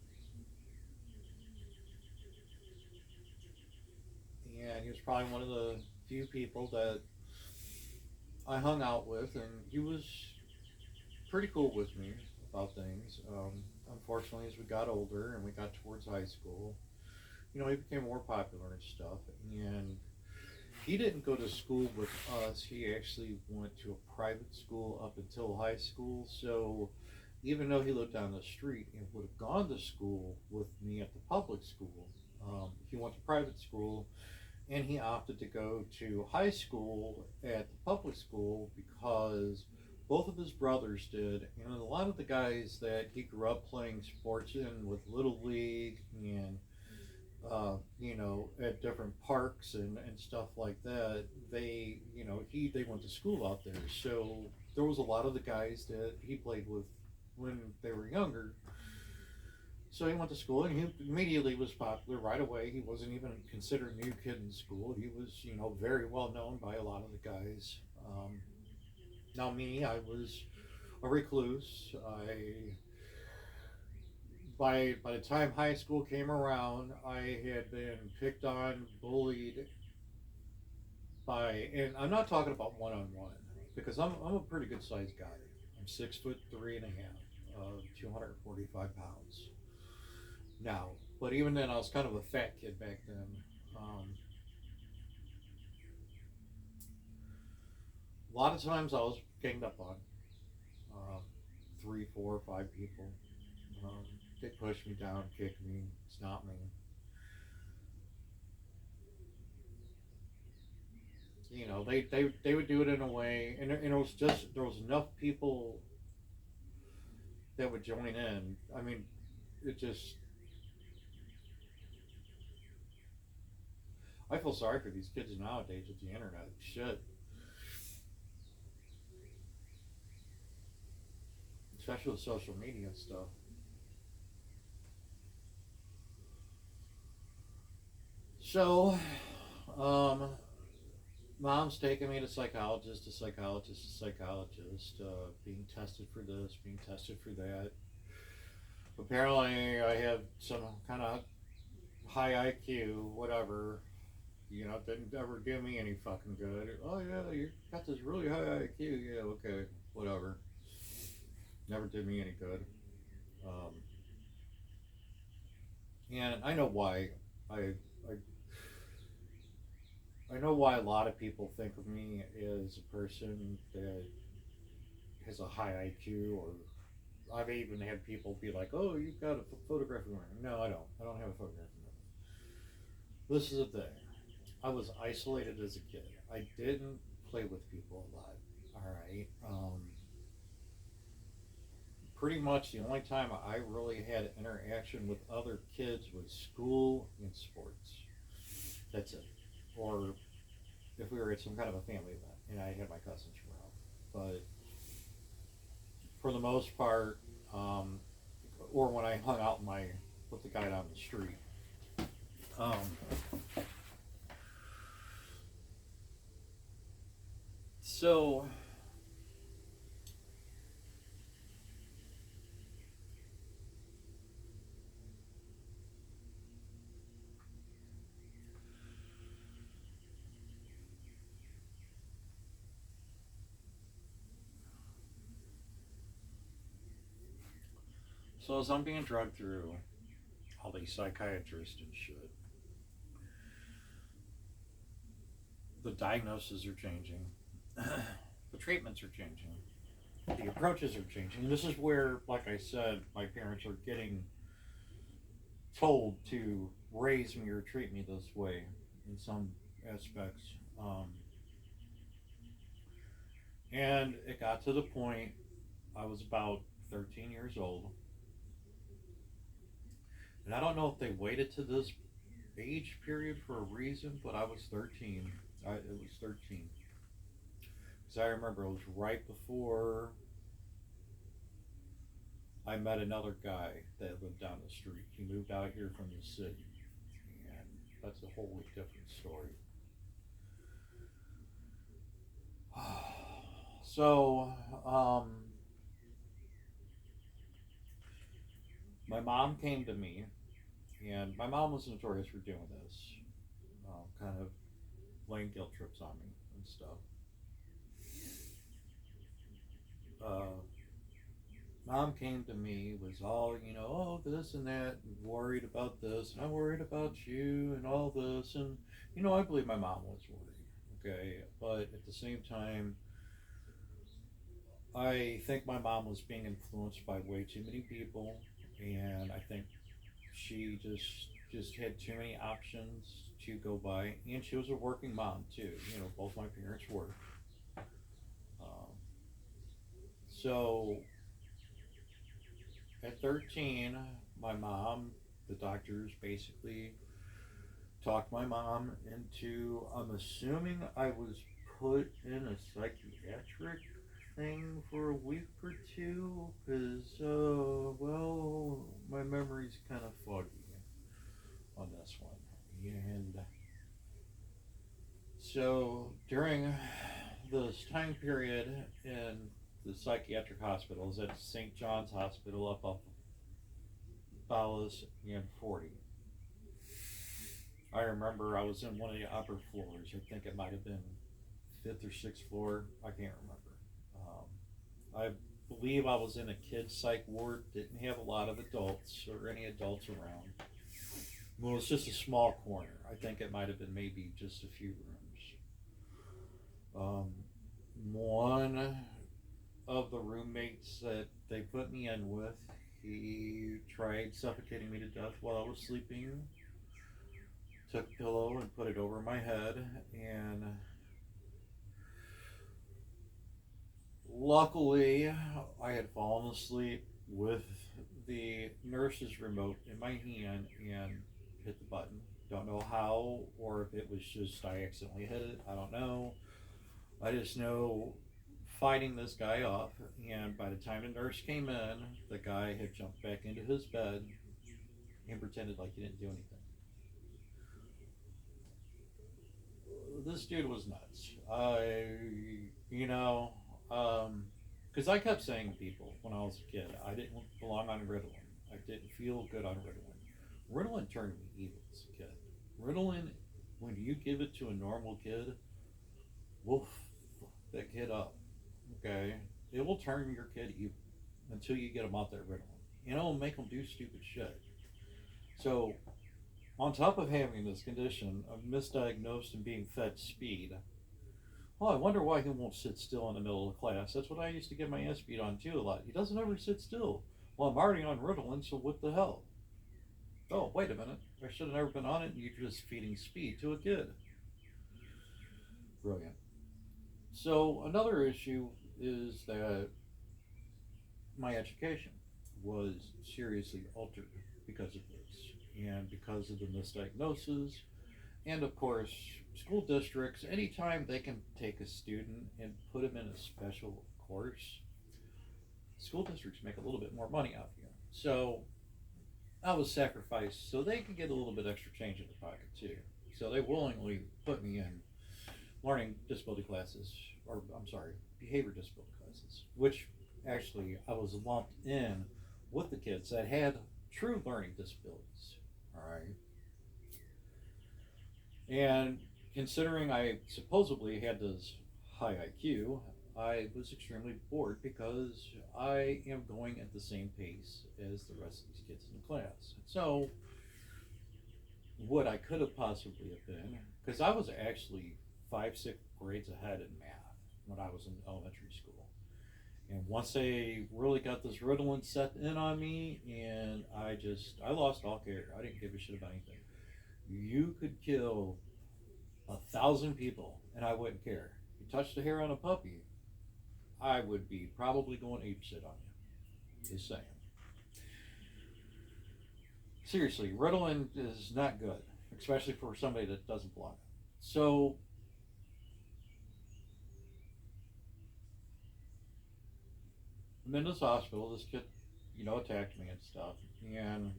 and he was probably one of the few people that I hung out with, and he was pretty cool with me about things. Unfortunately, as we got older and we got towards high school, he became more popular and stuff. And he didn't go to school with us. He actually went to a private school up until high school. So even though he lived down the street and would have gone to school with me at the public school, he went to private school and he opted to go to high school at the public school because both of his brothers did, and a lot of the guys that he grew up playing sports in with Little League and at different parks and stuff like that, they went to school out there. So there was a lot of the guys that he played with when they were younger. So he went to school and he immediately was popular right away. He wasn't even considered a new kid in school. He was, very well known by a lot of the guys. Now me, I was a recluse. By the time high school came around, I had been picked on, bullied and I'm not talking about one on one because I'm a pretty good sized guy. I'm 6'3" and a half, 245 pounds now. But even then, I was kind of a fat kid back then. A lot of times I was ganged up on, uh, three, four, five people. Um, they pushed me down, kicked me, stomped me. They would do it in a way, and it was just there was enough people that would join in. I mean, it just I feel sorry for these kids nowadays with the internet. Shit, especially with social media and stuff. So, um, mom's taking me to psychologist, to psychologist, to psychologist, being tested for this, being tested for that. Apparently, I have some kind of high IQ, whatever. Didn't ever do me any fucking good. Oh yeah, you got this really high IQ. Yeah, okay, whatever. Never did me any good. Um, and I know why. I, I I know why a lot of people think of me as a person that has a high IQ, or I've even had people be like, "Oh, you've got a photograph of me." No, I don't. I don't have a photograph of me. This is the thing. I was isolated as a kid. I didn't play with people a lot. All right. Pretty much the only time I really had interaction with other kids was school and sports. That's it. Or if we were at some kind of a family event and I had my cousins around. for the most part, or when I hung out with the guy down the street. Um, so as I'm being drugged through all these psychiatrists and shit, the diagnoses are changing, the treatments are changing, the approaches are changing. This is where, like I said, my parents are getting told to raise me or treat me this way in some aspects. And it got to the point, I was about 13 years old. And I don't know if they waited to this age period for a reason, but I was 13. It was 13. Because I remember it was right before I met another guy that lived down the street. He moved out here from the city. And that's a wholly different story. So, my mom came to me, and my mom was notorious for doing this, kind of laying guilt trips on me and stuff. Uh, Mom came to me, was all, oh, this and that, and worried about this, and I'm worried about you, and all this, and, I believe my mom was worried, okay? But at the same time, I think my mom was being influenced by way too many people, and I think she just had too many options to go by, and she was a working mom too. Both my parents worked. Um, so at 13, my mom, the doctors basically talked my mom into, I'm assuming I was put in a psychiatric thing for a week or two, because, well, my memory's kind of foggy on this one. And so during this time period in the psychiatric hospitals at St. John's Hospital up off Ballas and 40, I remember I was in one of the upper floors. I think it might have been fifth or sixth floor. I can't remember. I believe I was in a kids psych ward. Didn't have a lot of adults or any adults around. Well, it's just a small corner. I think it might have been maybe just a few rooms. One of the roommates that they put me in with, he tried suffocating me to death while I was sleeping. Took a pillow and put it over my head, and luckily I had fallen asleep with the nurse's remote in my hand and hit the button. Don't know how, or if it was just I accidentally hit it. I don't know. I just know fighting this guy off, and by the time the nurse came in, the guy had jumped back into his bed and pretended like he didn't do anything. This dude was nuts. Because I kept saying to people when I was a kid, I didn't belong on Ritalin. I didn't feel good on Ritalin. Ritalin turned me evil as a kid. Ritalin, when you give it to a normal kid, will fuck that kid up. Okay? It will turn your kid evil until you get them out there Ritalin. It'll make them do stupid shit. So, on top of having this condition of misdiagnosed and being fed speed, I wonder why he won't sit still in the middle of class. That's what I used to get my ass beat on too a lot. He doesn't ever sit still. Well, I'm already on Ritalin, so what the hell? Oh, wait a minute. I should have never been on it, and you're just feeding speed to a kid. Brilliant. So, another issue is that my education was seriously altered because of this, and because of the misdiagnosis. And of course, school districts, anytime they can take a student and put them in a special course, school districts make a little bit more money out of you. So I was sacrificed so they could get a little bit extra change in their pocket too. So they willingly put me in learning disability classes, or I'm sorry, behavior disability classes, which actually I was lumped in with the kids that had true learning disabilities. All right. And considering I supposedly had this high IQ, I was extremely bored because I am going at the same pace as the rest of these kids in the class. So, what I could have possibly have been, because I was actually 5, 6 grades ahead in math when I was in elementary school. And once they really got this Ritalin set in on me, and I lost all care. I didn't give a shit about anything. You could kill 1,000 people, and I wouldn't care. You touched the hair on a puppy, I would be probably going ape shit on you. Just saying. Seriously, Ritalin is not good, especially for somebody that doesn't belong. So I'm in this hospital. This kid, attacked me and stuff, and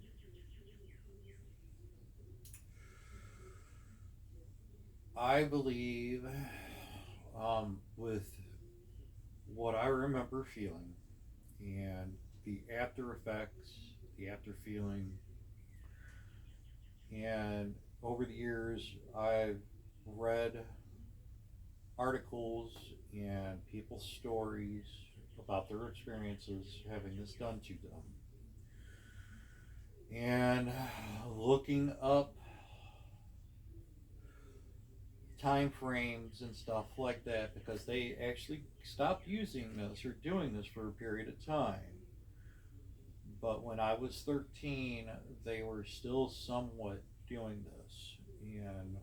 I believe, with what I remember feeling and the after effects, the after feeling, and over the years, I've read articles and people's stories about their experiences having this done to them. And looking up time frames and stuff like that, because they actually stopped using this or doing this for a period of time. But when I was 13, they were still somewhat doing this. And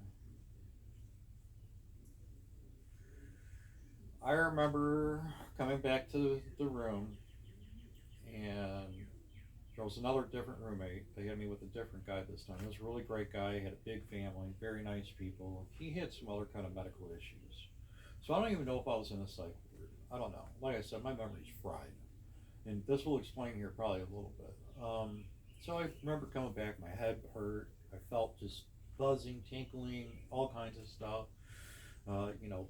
I remember coming back to the room, and there was another different roommate. They had me with a different guy this time. He was a really great guy. He had a big family, very nice people. He had some other kind of medical issues. So I don't even know if I was in a psych ward. I don't know. Like I said, my memory's fried. And this will explain here probably a little bit. So I remember coming back, my head hurt. I felt just buzzing, tinkling, all kinds of stuff.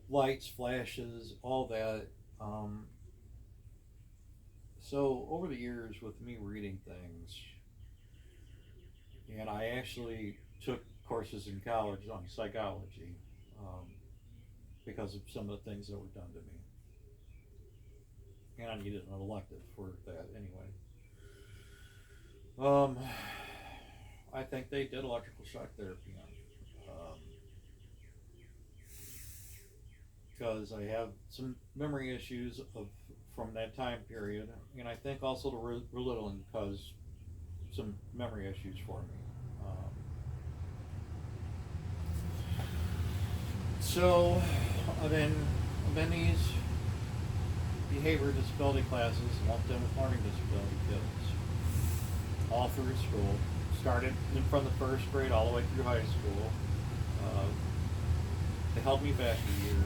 Lights, flashes, all that. So over the years, with me reading things, and I actually took courses in college on psychology, because of some of the things that were done to me, and I needed an elective for that anyway. I think they did electrical shock therapy on me, because I have some memory issues from that time period, and I think also the Ritalin caused some memory issues for me. So I've been these behavior disability classes lumped in with learning disability kids all through school. Started from the first grade all the way through high school. They held me back a year.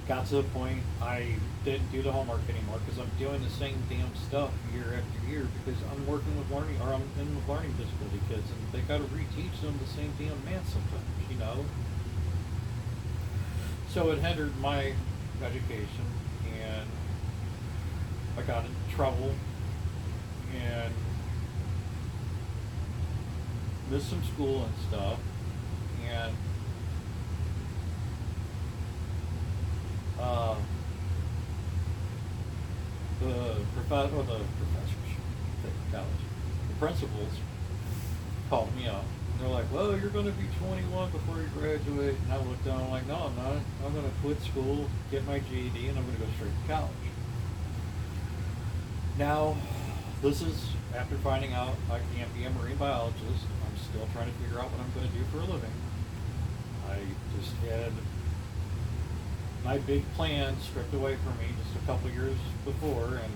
Got to the point I didn't do the homework anymore because I'm doing the same damn stuff year after year, because I'm working with learning, or I'm in with learning disability kids, and they got to reteach them the same damn math sometimes. So it hindered my education, and I got into trouble and missed some school and stuff, and the principals called me up. And they're like, "Well, you're going to be 21 before you graduate." And I looked down, I'm like, "No, I'm not. I'm going to quit school, get my GED, and I'm going to go straight to college." Now, this is after finding out I can't be a marine biologist. I'm still trying to figure out what I'm going to do for a living. I just had my big plan stripped away from me just a couple years before, and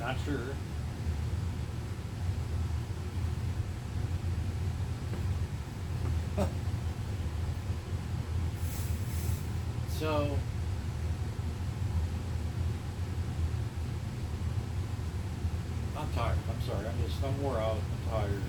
not sure. So I'm tired. I'm sorry. I'm wore out. I'm tired.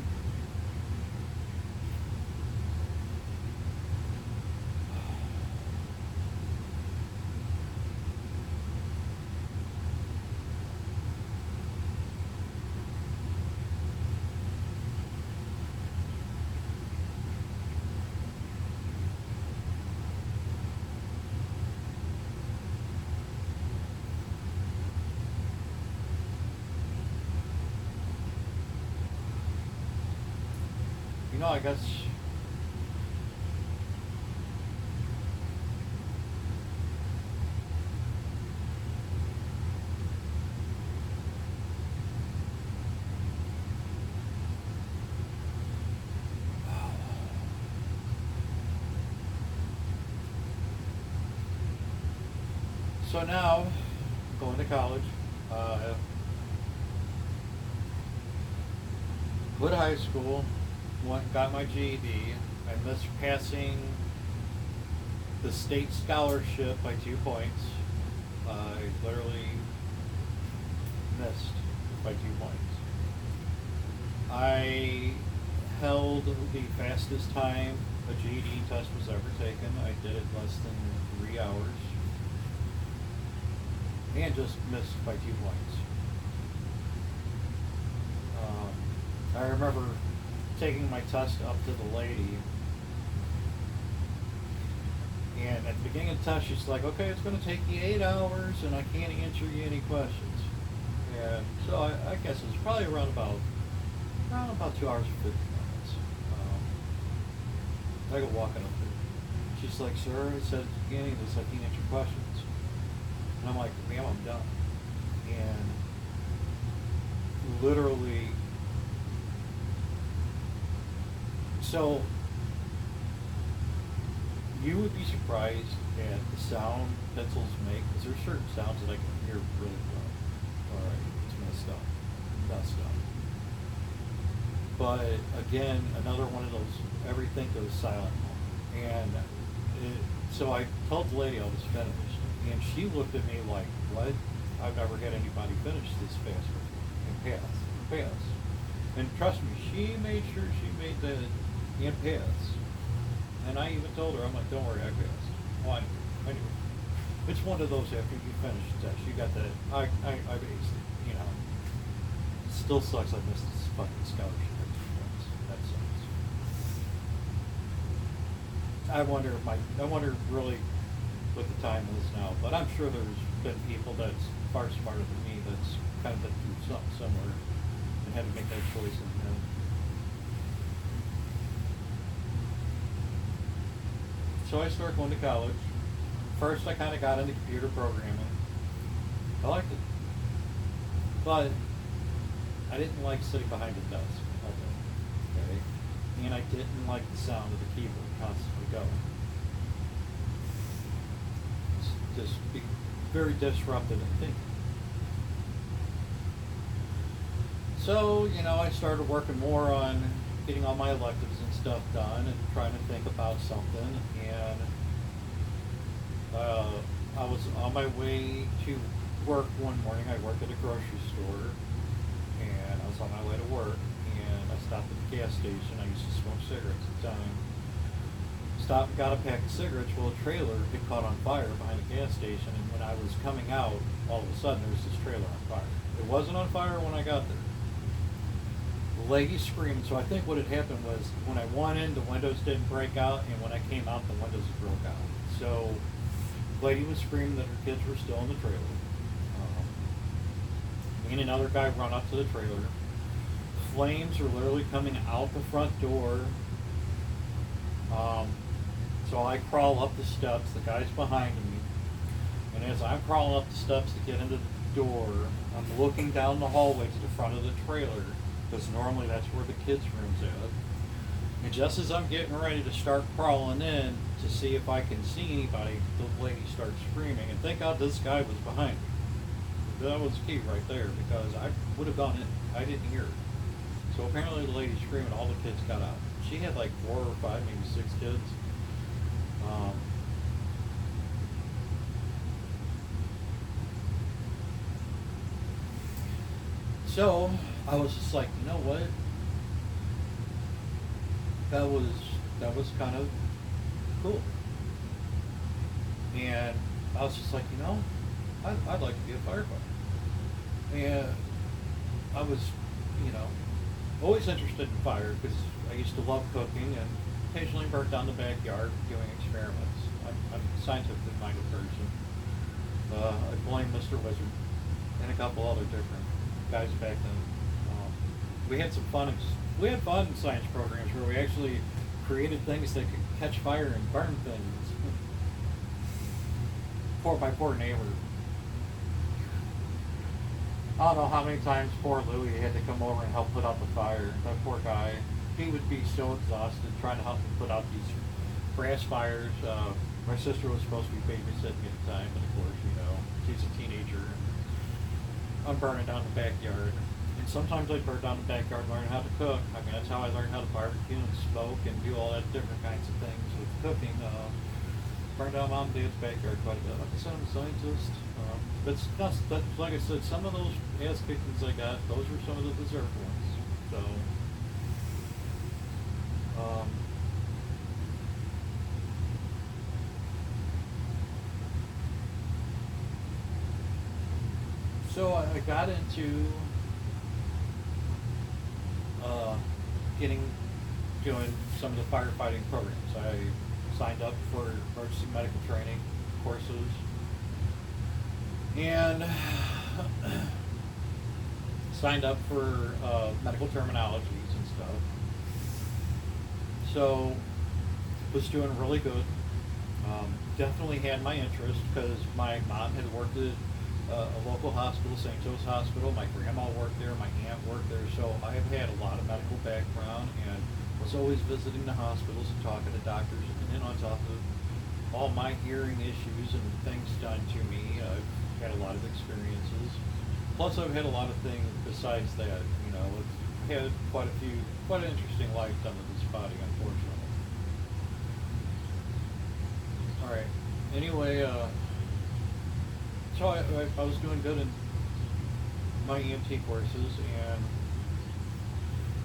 You know, I guess. So now, going to college, quit high school, got my GED. I missed passing the state scholarship by 2 points. I literally missed by 2 points. I held the fastest time a GED test was ever taken. I did it less than 3 hours. And just missed by 2 points. I remember taking my test up to the lady, and at the beginning of the test she's like, okay, it's going to take you 8 hours and I can't answer you any questions. And so I guess it was probably around about 2 hours and 50 minutes. I go walking up there. She's like, sir, it said at the beginning of this I can't answer questions. And I'm like, ma'am, I'm done. And literally, so you would be surprised at the sound pencils make, because there's certain sounds that I can hear really well. All right, it's messed up. But again, another one of those, everything goes silent. And so I told the lady I was finished. And she looked at me like, what? I've never had anybody finish this fast before and pass. And trust me, she made sure she made that and pass. And I even told her, I'm like, don't worry, I passed. Well, I knew. It's one of those after you finish the test, you got that, I aced it, you know. It still sucks I missed this fucking scholarship. That sucks. I wonder really what the time is now, but I'm sure there's been people that's far smarter than me that's kind of been through something similar and had to make that choice in the end. So I started going to college. First I kind of got into computer programming. I liked it. But I didn't like sitting behind a desk all day. Okay? And I didn't like the sound of the keyboard constantly going. Just be very disruptive in thinking. So, you know, I started working more on getting all my electives and stuff done and trying to think about something. And I was on my way to work one morning. I worked at a grocery store, and I was on my way to work, and I stopped at the gas station. I used to smoke cigarettes at the time. Stopped and got a pack of cigarettes. Well, a trailer had caught on fire behind the gas station, and when I was coming out, all of a sudden there was this trailer on fire. It wasn't on fire when I got there. The lady screamed, so I think what had happened was when I went in, the windows didn't break out, and when I came out, the windows broke out. So the lady was screaming that her kids were still in the trailer. Me and another guy run up to the trailer. Flames are literally coming out the front door. So I crawl up the steps, the guy's behind me, and as I'm crawling up the steps to get into the door, I'm looking down the hallway to the front of the trailer, because normally that's where the kids' room's at. And just as I'm getting ready to start crawling in to see if I can see anybody, the lady starts screaming, and thank God this guy was behind me. That was key right there, because I would have gone in. I didn't hear it. So apparently the lady screaming, all the kids got out. She had like 4 or 5, maybe 6 kids. So I was just like, you know what? That was kind of cool. And I was just like, you know, I'd like to be a firefighter. And I was, you know, always interested in fire because I used to love cooking and occasionally burnt down the backyard doing experiments. I'm a scientifically minded person. I blame Mr. Wizard and a couple other different guys back then. We had some fun. We had fun in science programs where we actually created things that could catch fire and burn things. Poor neighbor. I don't know how many times poor Louie had to come over and help put out the fire. That poor guy. He would be so exhausted trying to help me put out these grass fires. My sister was supposed to be babysitting at the time, but of course, you know, she's a teenager. I'm burning down the backyard. And sometimes I'd burn down the backyard learning how to cook. I mean, that's how I learned how to barbecue and smoke and do all that different kinds of things with cooking. Burned down Mom and Dad's backyard quite a bit. Like I said, I'm a scientist. That's like I said, some of those ass kickings I got, those were some of the deserved ones. So, so I got into doing some of the firefighting programs. I signed up for emergency medical training courses and signed up for medical terminologies and stuff. So was doing really good. Definitely had my interest because my mom had worked at a local hospital, St. Joe's Hospital. My grandma worked there, my aunt worked there, so I have had a lot of medical background and was always visiting the hospitals and talking to doctors. And then on top of all my hearing issues and things done to me, I've had a lot of experiences. Plus I've had a lot of things besides that, you know, I've had quite an interesting life done with this body, unfortunately. Alright, anyway, so I was doing good in my EMT courses and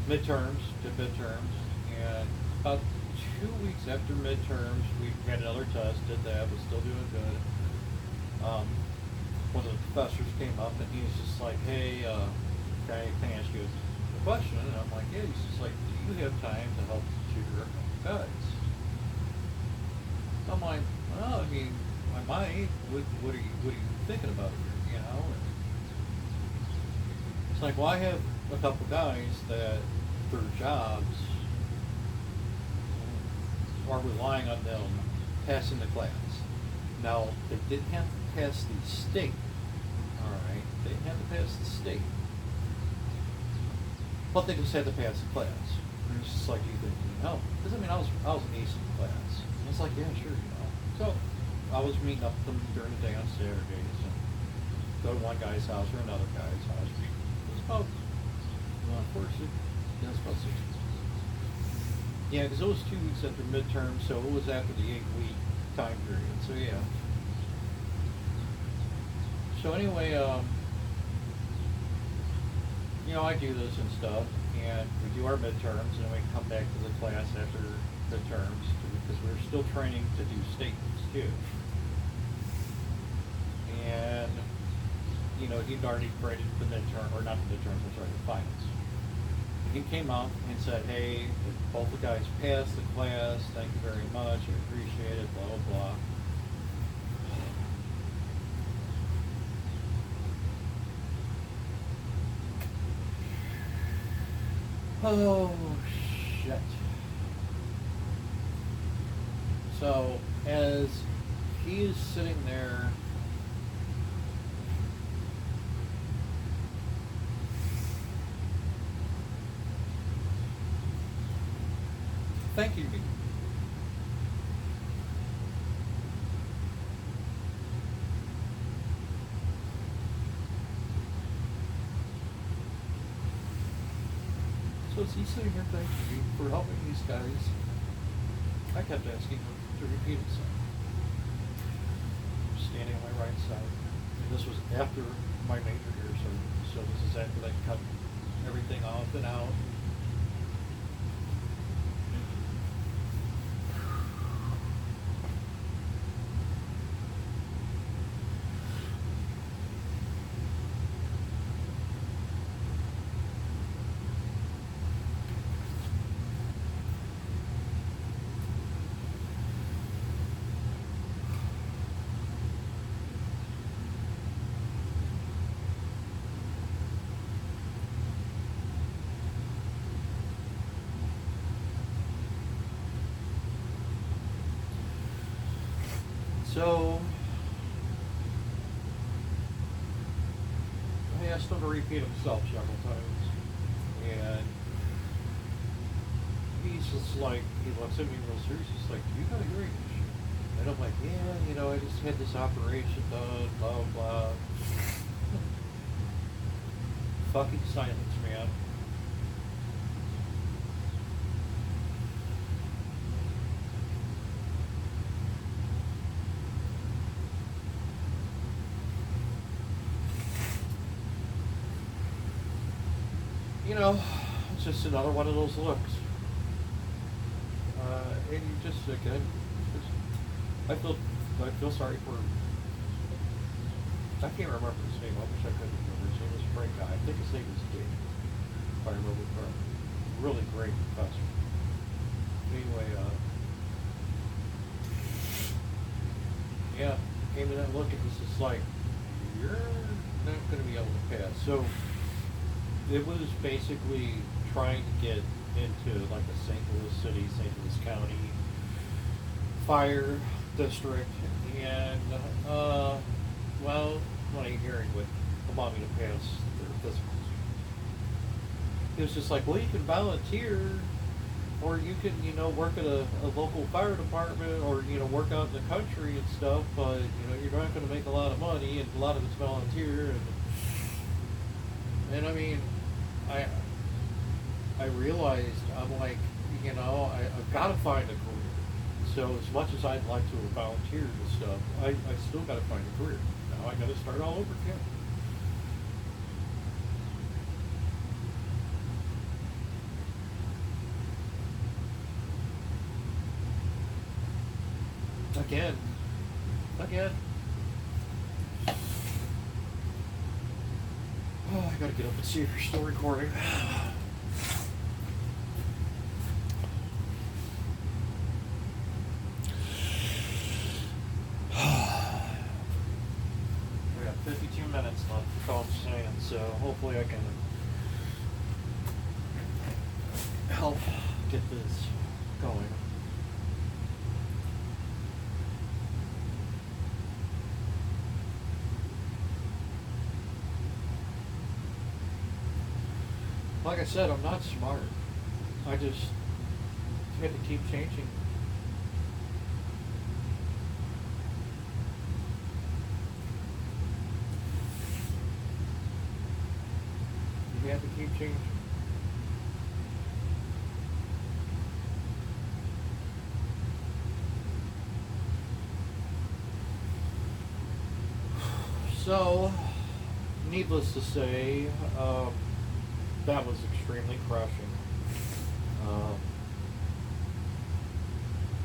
did midterms, and about 2 weeks after midterms, we had another test, did that, was still doing good. One of the professors came up and he was just like, hey, can I ask you a question? And I'm like, yeah. He's just like, do you have time to help tutor guys? I'm like, well, I mean, I might. What are you thinking about here? You know? And it's like, well, I have a couple guys that their jobs are relying on them passing the class. Now, they didn't have to pass the state. All right, they didn't have to pass the state, but they just had to pass the class. And it's just like, do you think you can help? Because I mean, I was an ace in the class. And it's like, yeah, sure, you know. So I was meeting up with them during the day on Saturdays and go to one guy's house or another guy's house. It was about, yeah, it was about 6 weeks. Yeah, because it was 2 weeks after midterm, so it was after the 8-week time period. So yeah. So anyway, you know, I do this and stuff, and we do our midterms, and we come back to the class after midterms because we're still training to do statements too. And you know, he'd already graded the midterm, or not the midterms, I'm sorry, the finals. He came up and said, hey, both the guys passed the class, thank you very much, I appreciate it, blah, blah, blah. Oh, shit. So, as he is sitting there, thanking me. So as he's sitting here thanking me for helping these guys, I kept asking him to repeat himself. Standing on my right side. And this was after my major year, so this is after they cut everything off and out. So I asked him to repeat himself several times, and he's just like, he looks at me real serious, he's like, you gotta hear this shit. And I'm like, yeah, you know, I just had this operation done, blah, blah. Fucking silence, man. You know, it's just another one of those looks. And you just, again, I feel sorry for, I can't remember his name, I wish I could remember. His name was Frank guy. I think his name was Dave, if I remember correctly. Really great professor. Anyway, yeah, came in that look and was just like, you're not going to be able to pass. So it was basically trying to get into like the St. Louis City, St. Louis County fire district, and well, what are you hearing with allow me to pass their physicals? It was just like, well, you can volunteer, or you can, you know, work at a local fire department, or, you know, work out in the country and stuff, but, you know, you're not going to make a lot of money, and a lot of it's volunteer, and I mean, I realized, I'm like, you know, I've got to find a career. So as much as I'd like to volunteer and stuff, I still got to find a career. Now I got to start all over again. Again. Oh, I gotta get up and see if you're still recording. We got 52 minutes left for College Stand, so hopefully I can help get this going. Like I said, I'm not smart. I just had to keep changing. You have to keep changing. So, needless to say, that was extremely crushing.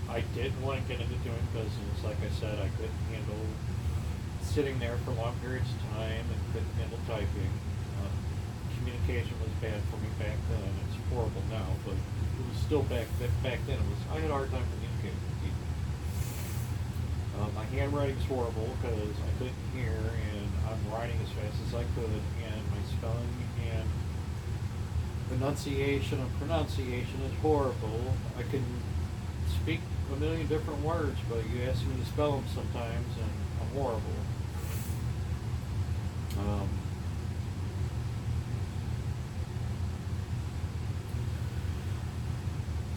I didn't want to get into doing business. Like I said, I couldn't handle sitting there for long periods of time and couldn't handle typing. Communication was bad for me back then. It's horrible now, but it was still back then. I had a hard time communicating with people. My handwriting's horrible because I couldn't hear, and I'm writing as fast as I could, and my spelling and enunciation and pronunciation is horrible. I can speak a million different words, but you ask me to spell them sometimes, and I'm horrible.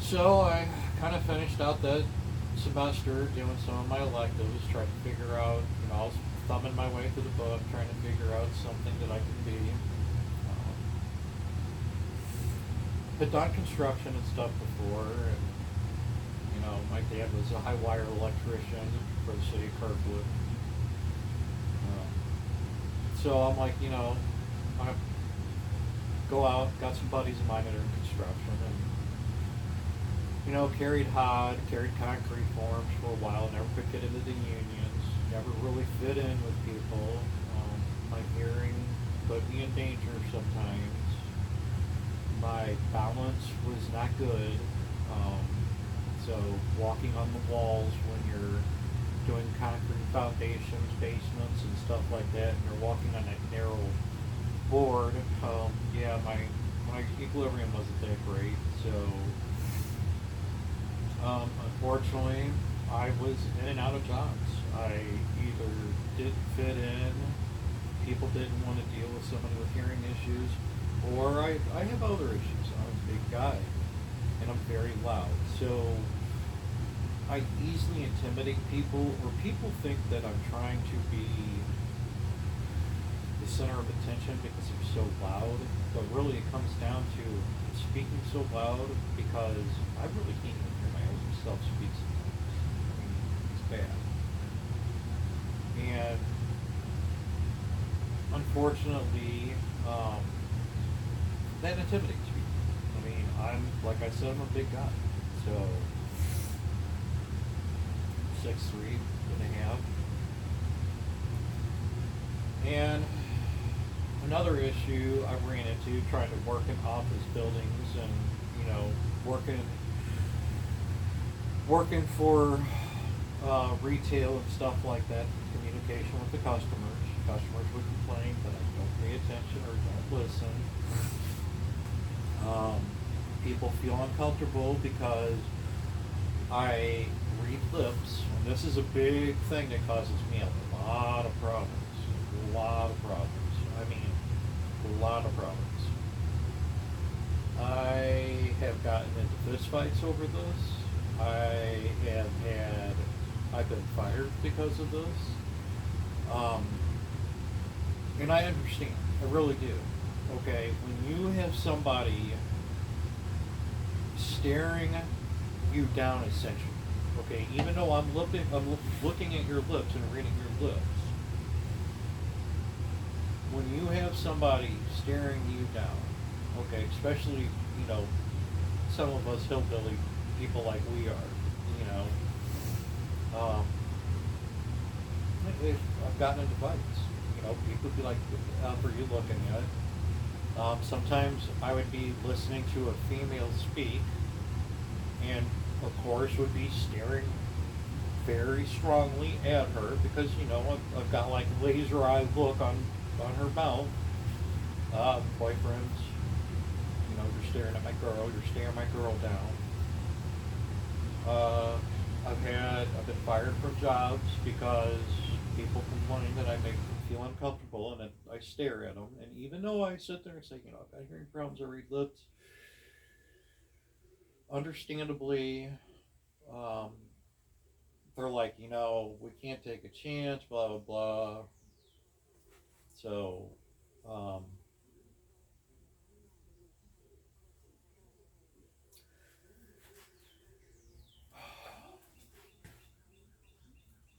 So I kind of finished out that semester doing some of my electives, trying to figure out, you know, I was thumbing my way through the book, trying to figure out something that I could be. Had done construction and stuff before, and, you know, my dad was a high wire electrician for the city of Kirkwood. So I'm like, you know, I go out, got some buddies of mine that are in construction, and carried hod, carried concrete forms for a while. Never could get into the unions. Never really fit in with people. My hearing put me in danger sometimes. My balance was not good. So walking on the walls when you're doing concrete foundations, basements, and stuff like that, and you're walking on that narrow board, yeah, my equilibrium wasn't that great. So unfortunately, I was in and out of jobs. I either didn't fit in, people didn't want to deal with somebody with hearing issues, or I have other issues. I'm a big guy, and I'm very loud. So I easily intimidate people, or people think that I'm trying to be the center of attention because I'm so loud. But really it comes down to speaking so loud because I really can't even hear my own self speak sometimes. I mean, it's bad. And unfortunately, that intimidates me. I mean, like I said, I'm a big guy. So 6'3.5". And another issue I ran into trying to work in office buildings and, working for retail and stuff like that, communication with the customers. Customers would complain that I don't pay attention or don't listen. People feel uncomfortable because I read lips, and this is a big thing that causes me a lot of problems. A lot of problems. I mean, a lot of problems. I have gotten into fist fights over this. I've been fired because of this. And I understand. I really do. Okay, when you have somebody staring you down essentially, okay, even though I'm looking at your lips and reading your lips, when you have somebody staring you down, okay, especially, some of us hillbilly people like we are, I've gotten into fights. People would be like, for you looking at it. Sometimes I would be listening to a female speak, and of course would be staring very strongly at her because, I've got like a laser eye look on her mouth. Boyfriends, you're staring at my girl, you're staring my girl down. I've been fired from jobs because people complain that I make them feel uncomfortable and that I stare at them. And even though I sit there and say, I've got hearing problems, I read lips, understandably, they're like, we can't take a chance, blah, blah, blah. So,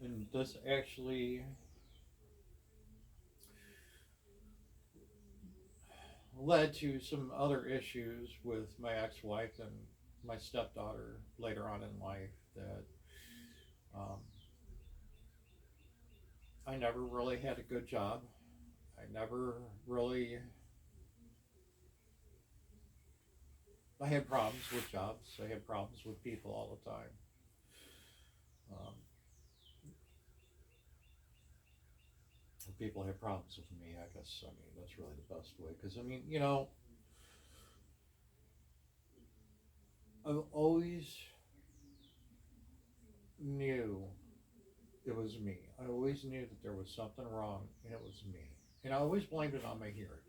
and this actually led to some other issues with my ex-wife and my stepdaughter later on in life that um, I never really had a good job. I never really. I had problems with jobs. I had problems with people all the time. Um, People have problems with me, I guess. I mean, that's really the best way. Because, I've always knew it was me. I always knew that there was something wrong, and it was me. And I always blamed it on my hearing.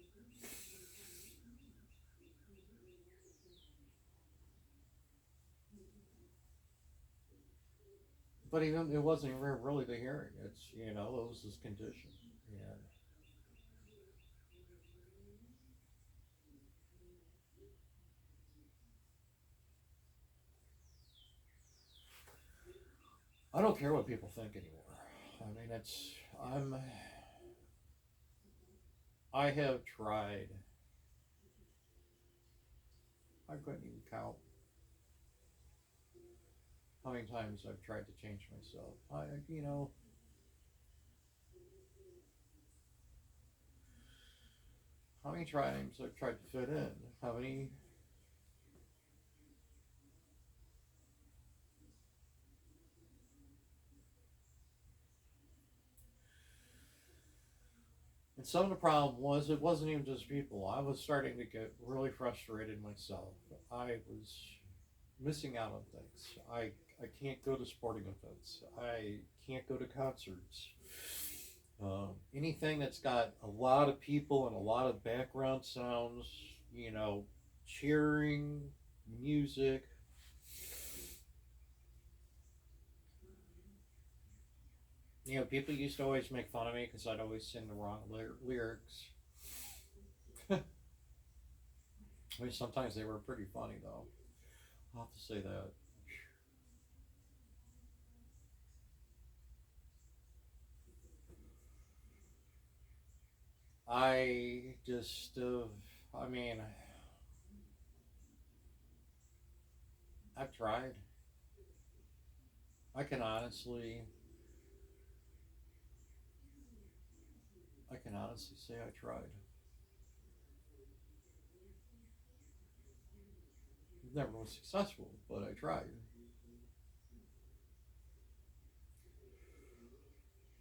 But even it wasn't even really the hearing. It's it was this condition. And I don't care what people think anymore. I mean, I'm. I have tried I couldn't even count how many times I've tried to change myself. You know, how many times I've tried to fit in. How many, and some of the problem was it wasn't even just people. I was starting to get really frustrated myself. I was missing out on things. I can't go to sporting events. I can't go to concerts. Anything that's got a lot of people and a lot of background sounds, you know, cheering, music. You know, people used to always make fun of me because I'd always sing the wrong lyrics. I mean, sometimes they were pretty funny, though. I'll have to say that. I just, I mean, I've tried. I can honestly, I can honestly say I tried. Never was successful, but I tried.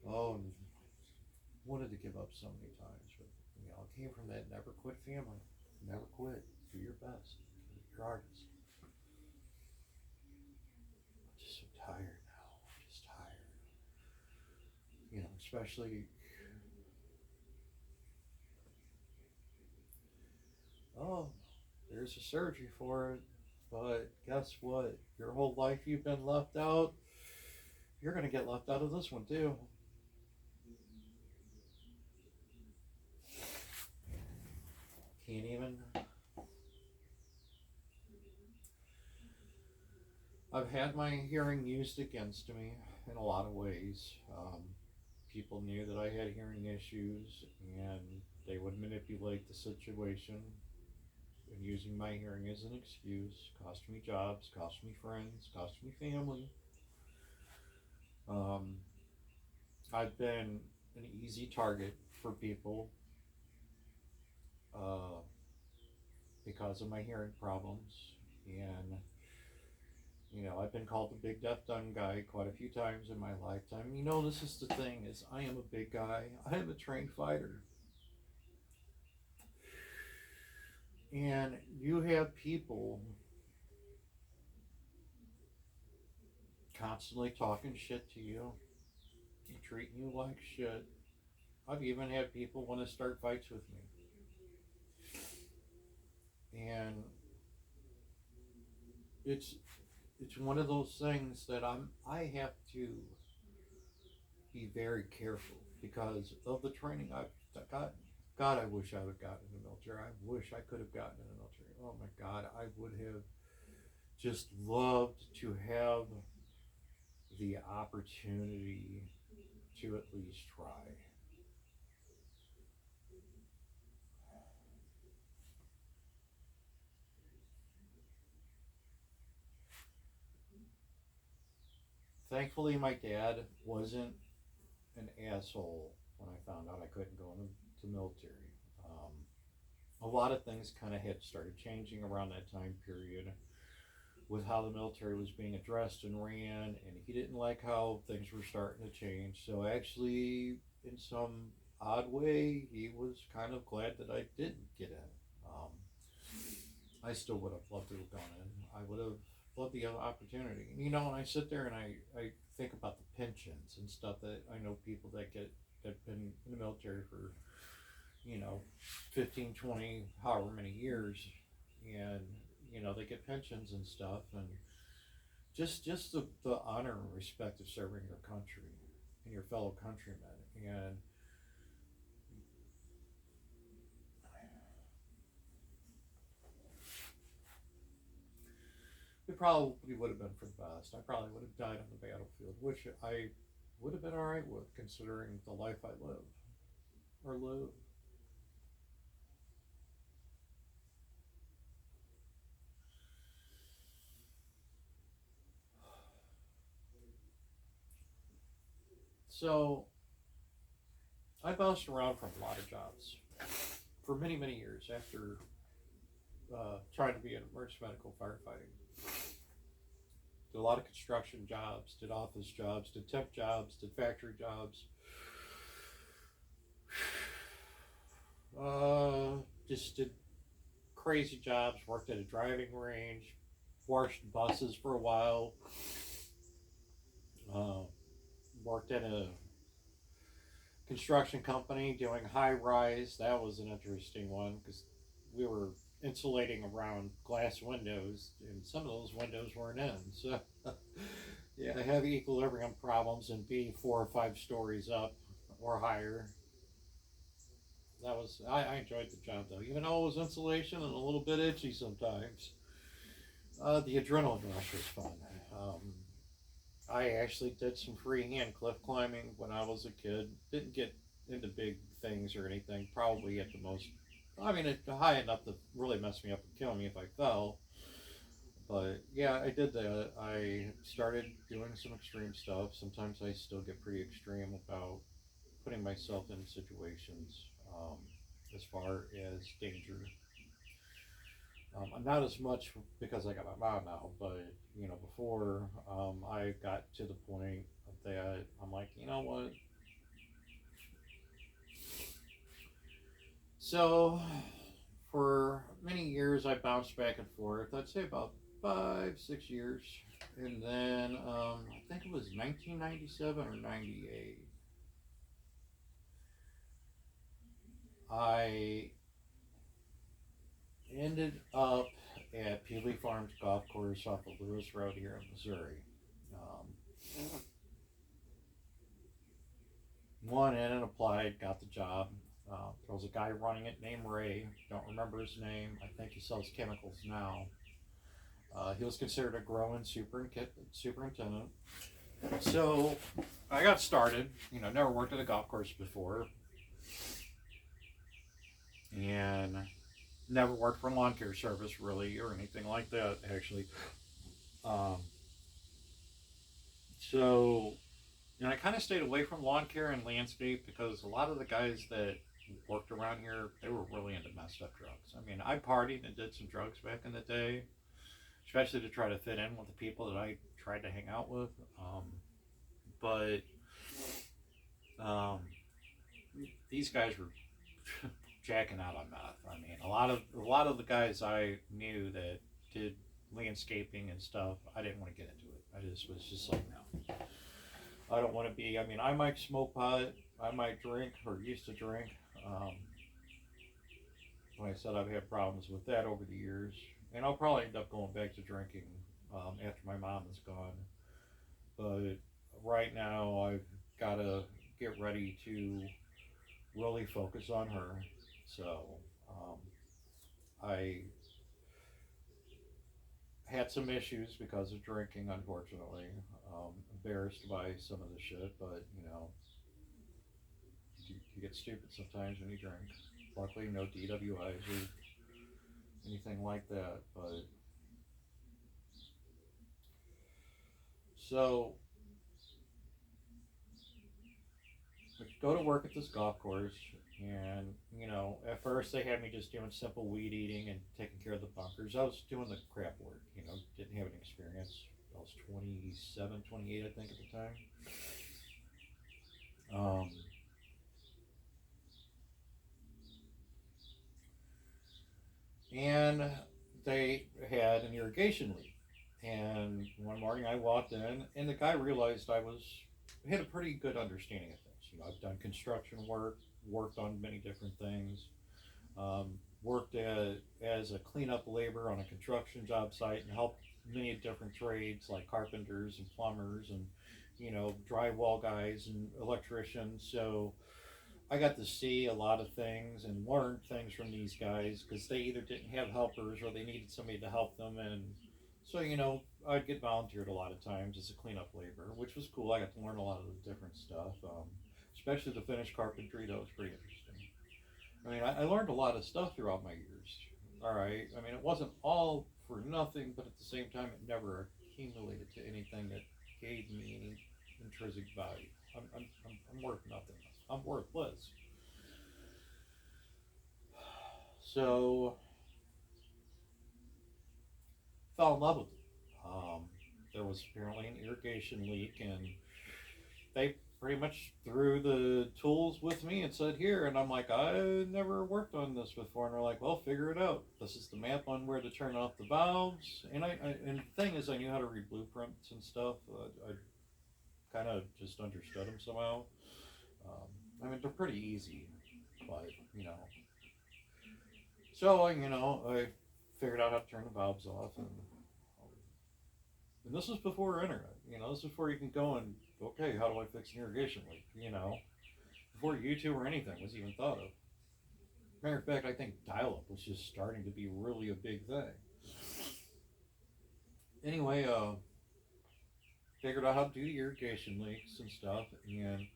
Oh, and wanted to give up so many times, but you know, I came from that never quit family. Never quit. Do your best. Do your hardest. I'm just so tired now. I'm just tired. You know, especially, oh, there's a surgery for it, but guess what? Your whole life you've been left out. You're gonna get left out of this one too. Can't even. I've had my hearing used against me in a lot of ways. People knew that I had hearing issues, and they would manipulate the situation and using my hearing as an excuse. Cost me jobs, cost me friends, cost me family. Um, I've been an easy target for people uh, because of my hearing problems, and you know, I've been called the big deaf dumb guy quite a few times in my lifetime. You know, this is the thing: is I am a big guy. I am a trained fighter, and you have people constantly talking shit to you, treating you like shit. I've even had people want to start fights with me, and it's it's one of those things that I have to be very careful because of the training I've gotten. God, I wish I would have gotten in the military. I wish I could have gotten in the military. Oh my God, I would have just loved to have the opportunity to at least try. Thankfully, my dad wasn't an asshole when I found out I couldn't go into the military. Um, a lot of things kind of had started changing around that time period with how the military was being addressed and ran, and he didn't like how things were starting to change. So actually, in some odd way, he was kind of glad that I didn't get in. Um, I still would have loved to have gone in. I would have loved the other opportunity. You know, and I sit there and I think about the pensions and stuff that I know people that get that have been in the military for, you know, 15, 20, however many years, and you know they get pensions and stuff, and just the honor and respect of serving your country and your fellow countrymen, and it probably would have been for the best. I probably would have died on the battlefield, which I would have been all right with considering the life I live or live. So I bounced around from a lot of jobs for many, many years after trying to be an emergency medical firefighting. Did a lot of construction jobs, did office jobs, did temp jobs, did factory jobs. Just did crazy jobs, worked at a driving range, washed buses for a while, uh, worked at a construction company doing high rise. That was an interesting one because we were insulating around glass windows, and some of those windows weren't in. So, yeah, heavy equilibrium problems and be 4 or 5 stories up or higher. I enjoyed the job though, even though it was insulation and a little bit itchy sometimes. The adrenaline rush was fun. Um, I actually did some freehand cliff climbing when I was a kid. Didn't get into big things or anything. Probably at the most, I mean, high enough to really mess me up and kill me if I fell. But yeah, I did that. I started doing some extreme stuff. Sometimes I still get pretty extreme about putting myself in situations as far as danger. I'm not as much because I got my mom now, but before I got to the point that I'm like, you know what? So for many years, I bounced back and forth. I'd say about 5, 6 years, and then I think it was 1997 or '98. I ended up at Peewee Farms Golf Course off of Lewis Road here in Missouri. Um, Won in and applied, got the job. There was a guy running it named Ray. Don't remember his name. I think he sells chemicals now. He was considered a growing superintendent. So I got started. Never worked at a golf course before, and never worked for a lawn care service really or anything like that actually. Um, so I kind of stayed away from lawn care and landscape because a lot of the guys that worked around here, they were really into messed up drugs. I mean, I partied and did some drugs back in the day, especially to try to fit in with the people that I tried to hang out with. But um, these guys were jacking out on meth. I mean, a lot of the guys I knew that did landscaping and stuff, I didn't want to get into it. I just was just like, no. I don't want to be. I mean, I might smoke pot. I might drink or used to drink. Um, like I said, I've had problems with that over the years, and I'll probably end up going back to drinking after my mom is gone. But right now, I've got to get ready to really focus on her. So um, I had some issues because of drinking, unfortunately. Embarrassed by some of the shit, but you get stupid sometimes when you drink. Luckily, no DWIs or anything like that. But so I go to work at this golf course, and at first they had me just doing simple weed eating and taking care of the bunkers. I was doing the crap work. Didn't have any experience. I was 27, 28, I think, at the time. Um, and they had an irrigation leak. And one morning I walked in, and the guy realized I had a pretty good understanding of things. I've done construction work, worked on many different things, worked as a cleanup labor on a construction job site, and helped many different trades like carpenters and plumbers and drywall guys and electricians. So I got to see a lot of things and learn things from these guys because they either didn't have helpers or they needed somebody to help them. And so, I'd get volunteered a lot of times as a cleanup labor, which was cool. I got to learn a lot of the different stuff, especially the finished carpentry. That was pretty interesting. I mean, I learned a lot of stuff throughout my years. All right. I mean, it wasn't all for nothing, but at the same time, it never accumulated to anything that gave me any intrinsic value. I'm worth nothing. I'm worthless. So, fell in love with it. There was apparently an irrigation leak, and they pretty much threw the tools with me and said, "Here." And I'm like, "I never worked on this before." And they're like, "Well, figure it out. This is the map on where to turn off the valves." And and the thing is, I knew how to read blueprints and stuff. I kind of just understood them somehow. I mean, they're pretty easy, but you know. So I figured out how to turn the valves off, and this was before internet. This is before you can go and okay, how do I fix an irrigation leak? Before YouTube or anything was even thought of. Matter of fact, I think dial-up was just starting to be really a big thing. Anyway, figured out how to do the irrigation leaks and stuff, and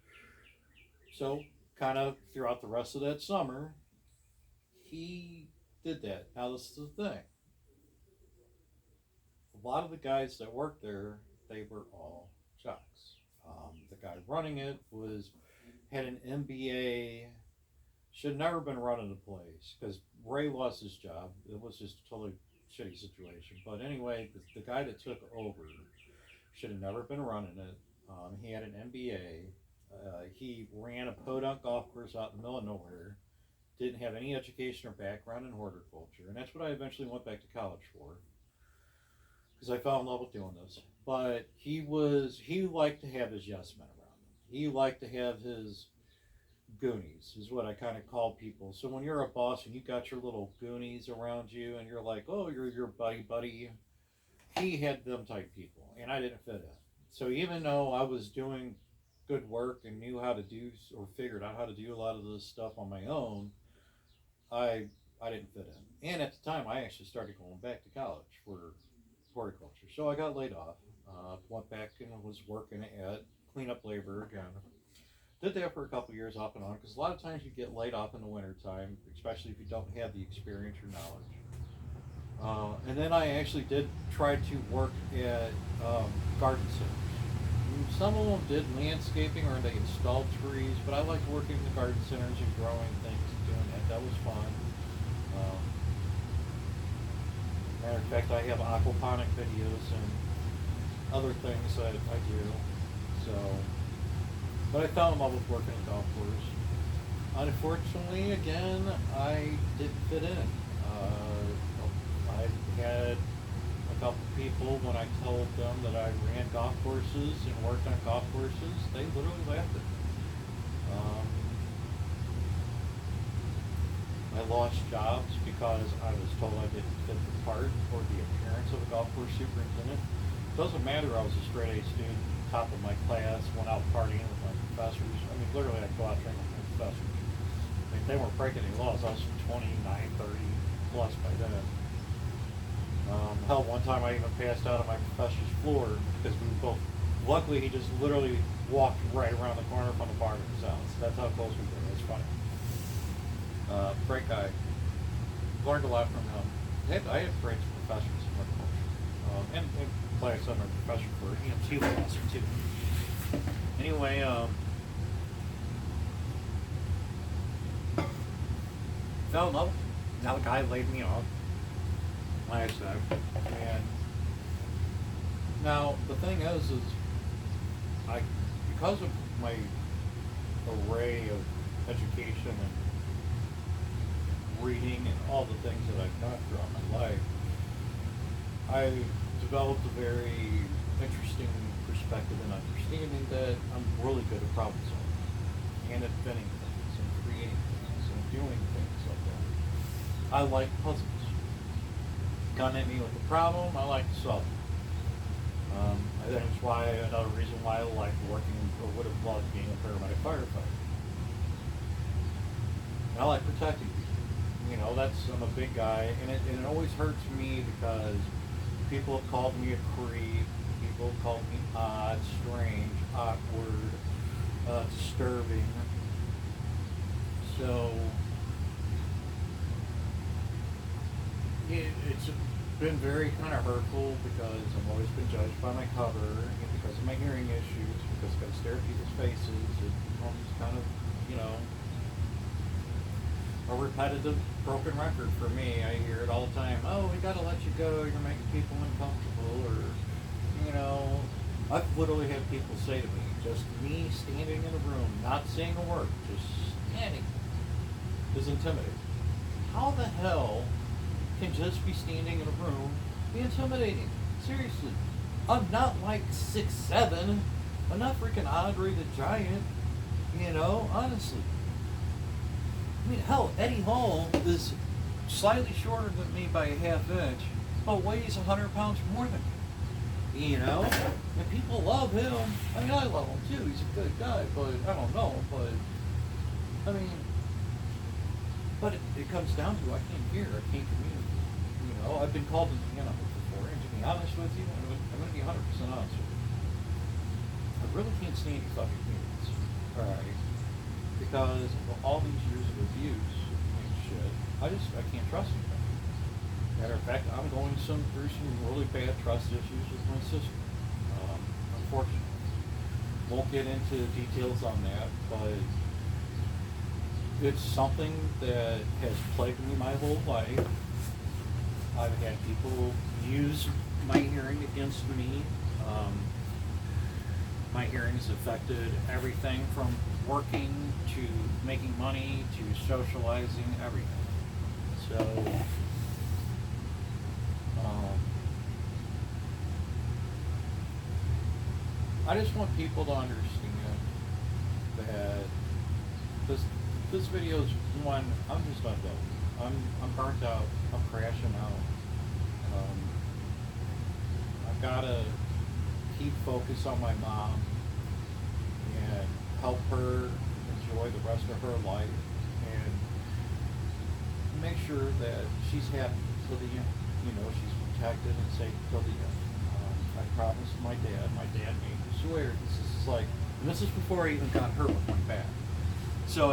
so kind of throughout the rest of that summer, he did that. Now this is the thing. A lot of the guys that worked there, they were all jocks. The guy running it had an MBA. Should never been running the place because Ray lost his job. It was just a totally shitty situation. But anyway, the guy that took over should have never been running it. He had an MBA. He ran a podunk golf course out in the middle of nowhere. Didn't have any education or background in horticulture, and that's what I eventually went back to college for, because I fell in love with doing this. But he liked to have his yes men around him. He liked to have his goonies, is what I kind of call people. So when you're a boss and you got your little goonies around you, and you're like, oh, you're your buddy, he had them type people, and I didn't fit in. So even though I was doing good work and knew how to do or figured out how to do a lot of this stuff on my own, I didn't fit in. And at the time, I actually started going back to college for horticulture. So I got laid off, went back and was working at cleanup labor again. Did that for a couple years off and on, because a lot of times you get laid off in the wintertime, especially if you don't have the experience or knowledge. And then I actually did try to work at garden centers. Some of them did landscaping or they installed trees, but I liked working in the garden centers and growing things and doing that. That was fun. Matter of fact, I have aquaponic videos and other things that I do. But I fell in love with working at golf course. Unfortunately, again, I didn't fit in. I had a couple people, when I told them that I ran golf courses and worked on golf courses, they literally laughed at me. I lost jobs because I was told I didn't fit the part or the appearance of a golf course superintendent. It doesn't matter, I was a straight A student, top of my class, went out partying with my professors. I mean, literally, I'd go out drinking with my professors. I mean, they weren't breaking any laws. I was 29, 30 plus by then. Hell, one time I even passed out on my professor's floor because we were both. Luckily, he just literally walked right around the corner from the bar to his house. That's how close we were. It was funny. Great guy. Learned a lot from him. I had great professors in horticulture. And like I said, my professor for EMT was awesome too. Anyway, fell in love. Now the guy laid me off, like I said. And now the thing is because of my array of education and reading and all the things that I've done throughout my life, I developed a very interesting perspective and understanding that I'm really good at problem solving and inventing things and creating things and doing things like that. I like puzzles. Come at me with a problem, I like to solve it. I think it's another reason why I like working or would have loved being a paramedic firefighter. And I like protecting people. I'm a big guy, and it always hurts me because people have called me a creep, people have called me odd, strange, awkward, disturbing. So, been very kind of hurtful because I've always been judged by my cover and because of my hearing issues, because I've got to stare at people's faces. It becomes kind of, you know, a repetitive broken record for me. I hear it all the time. Oh, we got to let you go. You're making people uncomfortable. Or, you know, I've literally had people say to me, just me standing in a room, not saying a word, just standing, is intimidating. How the hell can just be standing in a room be intimidating? Seriously. I'm not like 6'7". I'm not freaking Andre the Giant, you know, honestly. I mean, hell, Eddie Hall is slightly shorter than me by a half inch, but weighs 100 pounds more than me. You know? And people love him. I mean, I love him too. He's a good guy, but I don't know. But, I mean, but it comes down to I can't hear, I can't communicate. You know, I've been called an animal before, and to be honest with you, I'm going to be 100% honest with you. I really can't stand you fucking humans. Alright? Because of all these years of abuse and shit, I can't trust anybody. Matter of fact, I'm going through some really bad trust issues with my sister. Unfortunately. Won't get into details on that, but it's something that has plagued me my whole life. I've had people use my hearing against me. My hearing's affected everything from working to making money to socializing, everything. So, I just want people to understand that this video is one. I'm just not done. I'm burnt out. I'm crashing out. I've gotta keep focus on my mom and help her enjoy the rest of her life and make sure that she's happy till the end. You know, she's protected and safe till the end. I promised my dad made me swear. This is like, and this is before I even got hurt with my back. So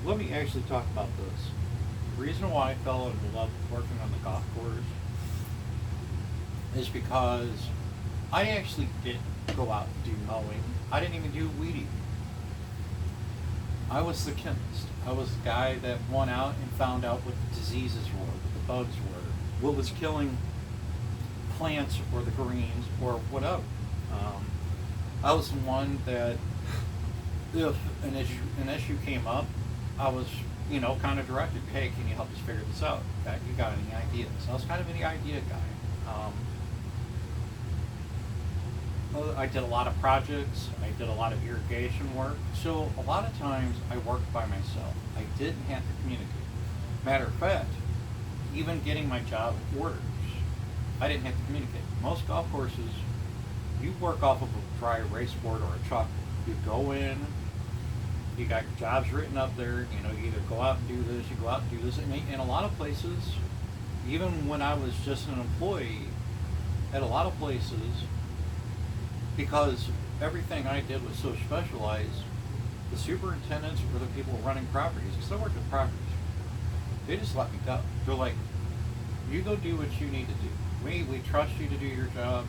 let me actually talk about this. The reason why I fell in love with working on the golf course is because I actually didn't go out and do mowing. I didn't even do weed eating. I was the chemist. I was the guy that went out and found out what the diseases were, what the bugs were, what was killing plants or the greens or whatever. I was the one that if an issue came up, I was, you know, kind of directed, hey, can you help us figure this out? Okay, you got any ideas? I was kind of an idea guy. I did a lot of projects. I did a lot of irrigation work. So a lot of times I worked by myself. I didn't have to communicate. Matter of fact, even getting my job orders, I didn't have to communicate. Most golf courses, you work off of a dry erase board or a chalkboard. You go in, you got your jobs written up there, you know, you either go out and do this, you go out and do this. I mean, in a lot of places, even when I was just an employee, at a lot of places, because everything I did was so specialized, the superintendents or the people running properties, because I worked with properties, they just let me go. They're like, you go do what you need to do. We trust you to do your job.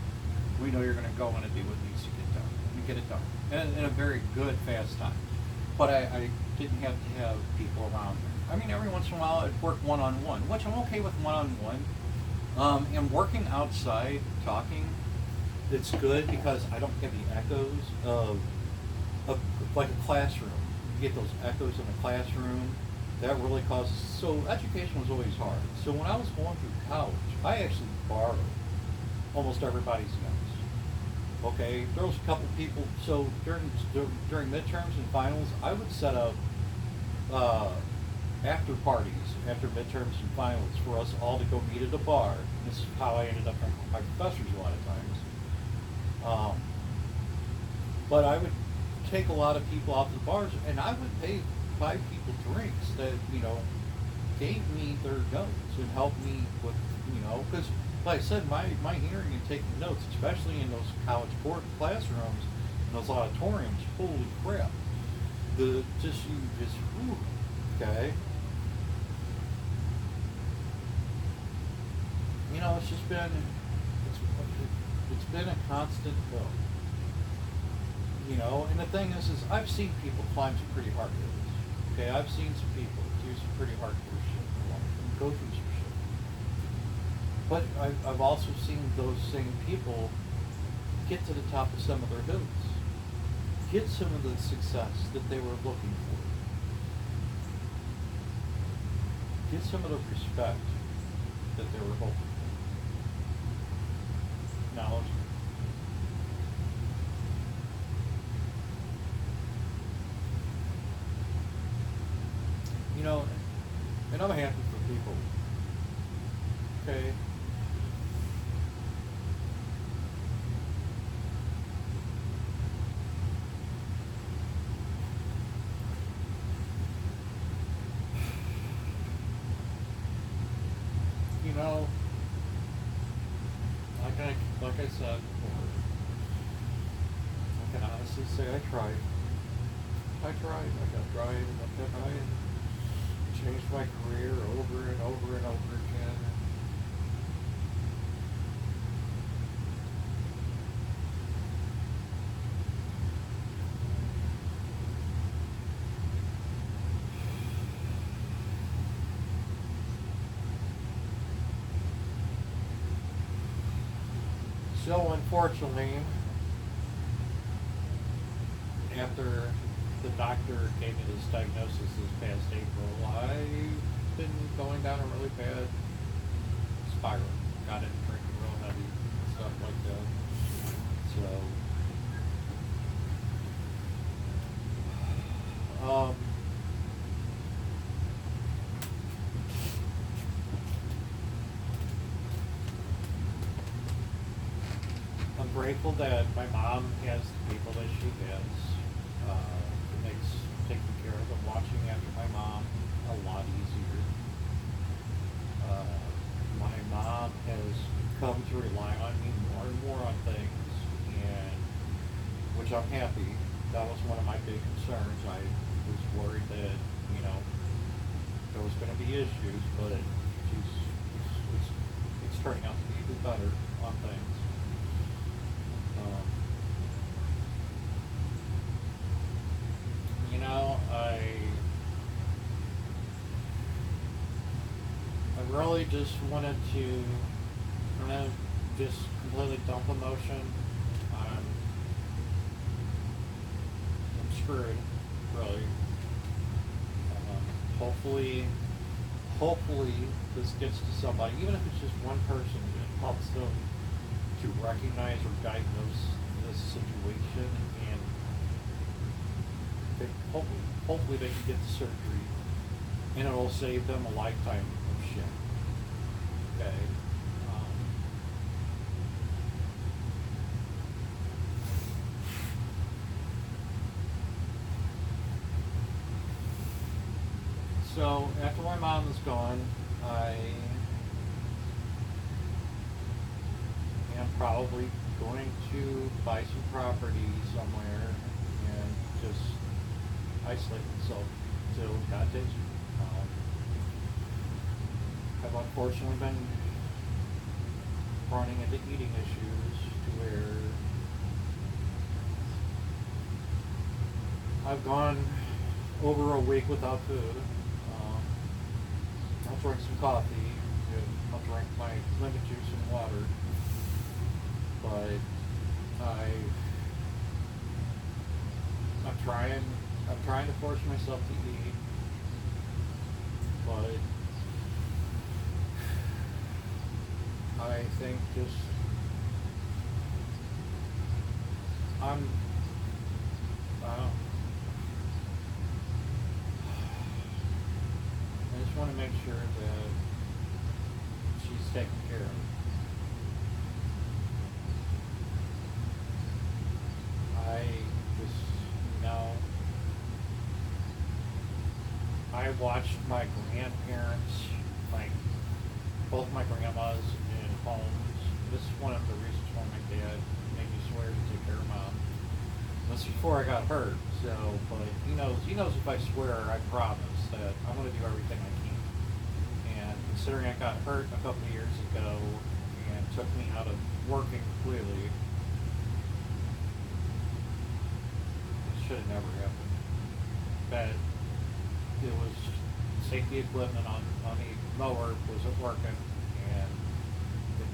We know you're going to go in and do what needs to get done. And get it done. And in a very good, fast time. But I didn't have to have people around me. I mean, every once in a while I'd work one-on-one, which I'm okay with one-on-one. And working outside, talking, it's good because I don't get the echoes of like a classroom. You get those echoes in a classroom. That really causes, so education was always hard. So when I was going through college, I actually borrowed almost everybody's notes. Okay, there was a couple people, so during midterms and finals, I would set up after parties, after midterms and finals, for us all to go meet at a bar. This is how I ended up with my professors a lot of times. But I would take a lot of people out to the bars, and I would pay 5 people drinks that, you know, gave me their notes and helped me with, you know, because like I said, my hearing and taking notes, especially in those college court classrooms, in those auditoriums, holy crap. Whew, okay. You know, it's just been, it's been a constant hill. You know, and the thing is I've seen people climb some pretty hard hills. Okay, I've seen some people do some pretty hardcore shit in life and go through some shit. But I've also seen those same people get to the top of some of their hills, get some of the success that they were looking for, get some of the respect that they were hoping for. Now, you know, and I'm happy for people. Okay. You know, like I said before, I can honestly say I tried. I kept trying, changed my career over and over and over again. So unfortunately, after the doctor gave me this diagnosis this past April, I've been going down a really bad spiral. Got into drinking real heavy, stuff like that. So, I'm grateful that my mom has the people that she has. It makes taking care of and watching after my mom a lot easier. My mom has come to rely on me more and more on things, and which I'm happy. That was one of my big concerns. I was worried that, you know, there was going to be issues, but it's turning out to be even better on things. You know, I really just wanted to just completely dump emotion. I'm screwed, really. Hopefully this gets to somebody, even if it's just one person, it helps them to recognize or diagnose this situation, and hopefully they can get the surgery, and it'll save them a lifetime of shit. Okay. So after my mom is gone, I am probably going to buy some property somewhere and just isolate myself till God takes me. I've unfortunately been running into eating issues to where I've gone over a week without food. I'll drink some coffee, and I'll drink my lemon juice and water, but I'm trying to force myself to eat, but I think just I don't know. I just want to make sure that she's taken care of. I just, you know, I watched my grandparents, like both my grandmas in homes. This is one of the reasons why my dad made me swear to take care of mom. This is before I got hurt, so, but he knows if I swear, I promise that I'm going to do everything I can. And considering I got hurt a couple of years ago, took me out of working completely. It should have never happened. But it was safety equipment on the mower wasn't working, and it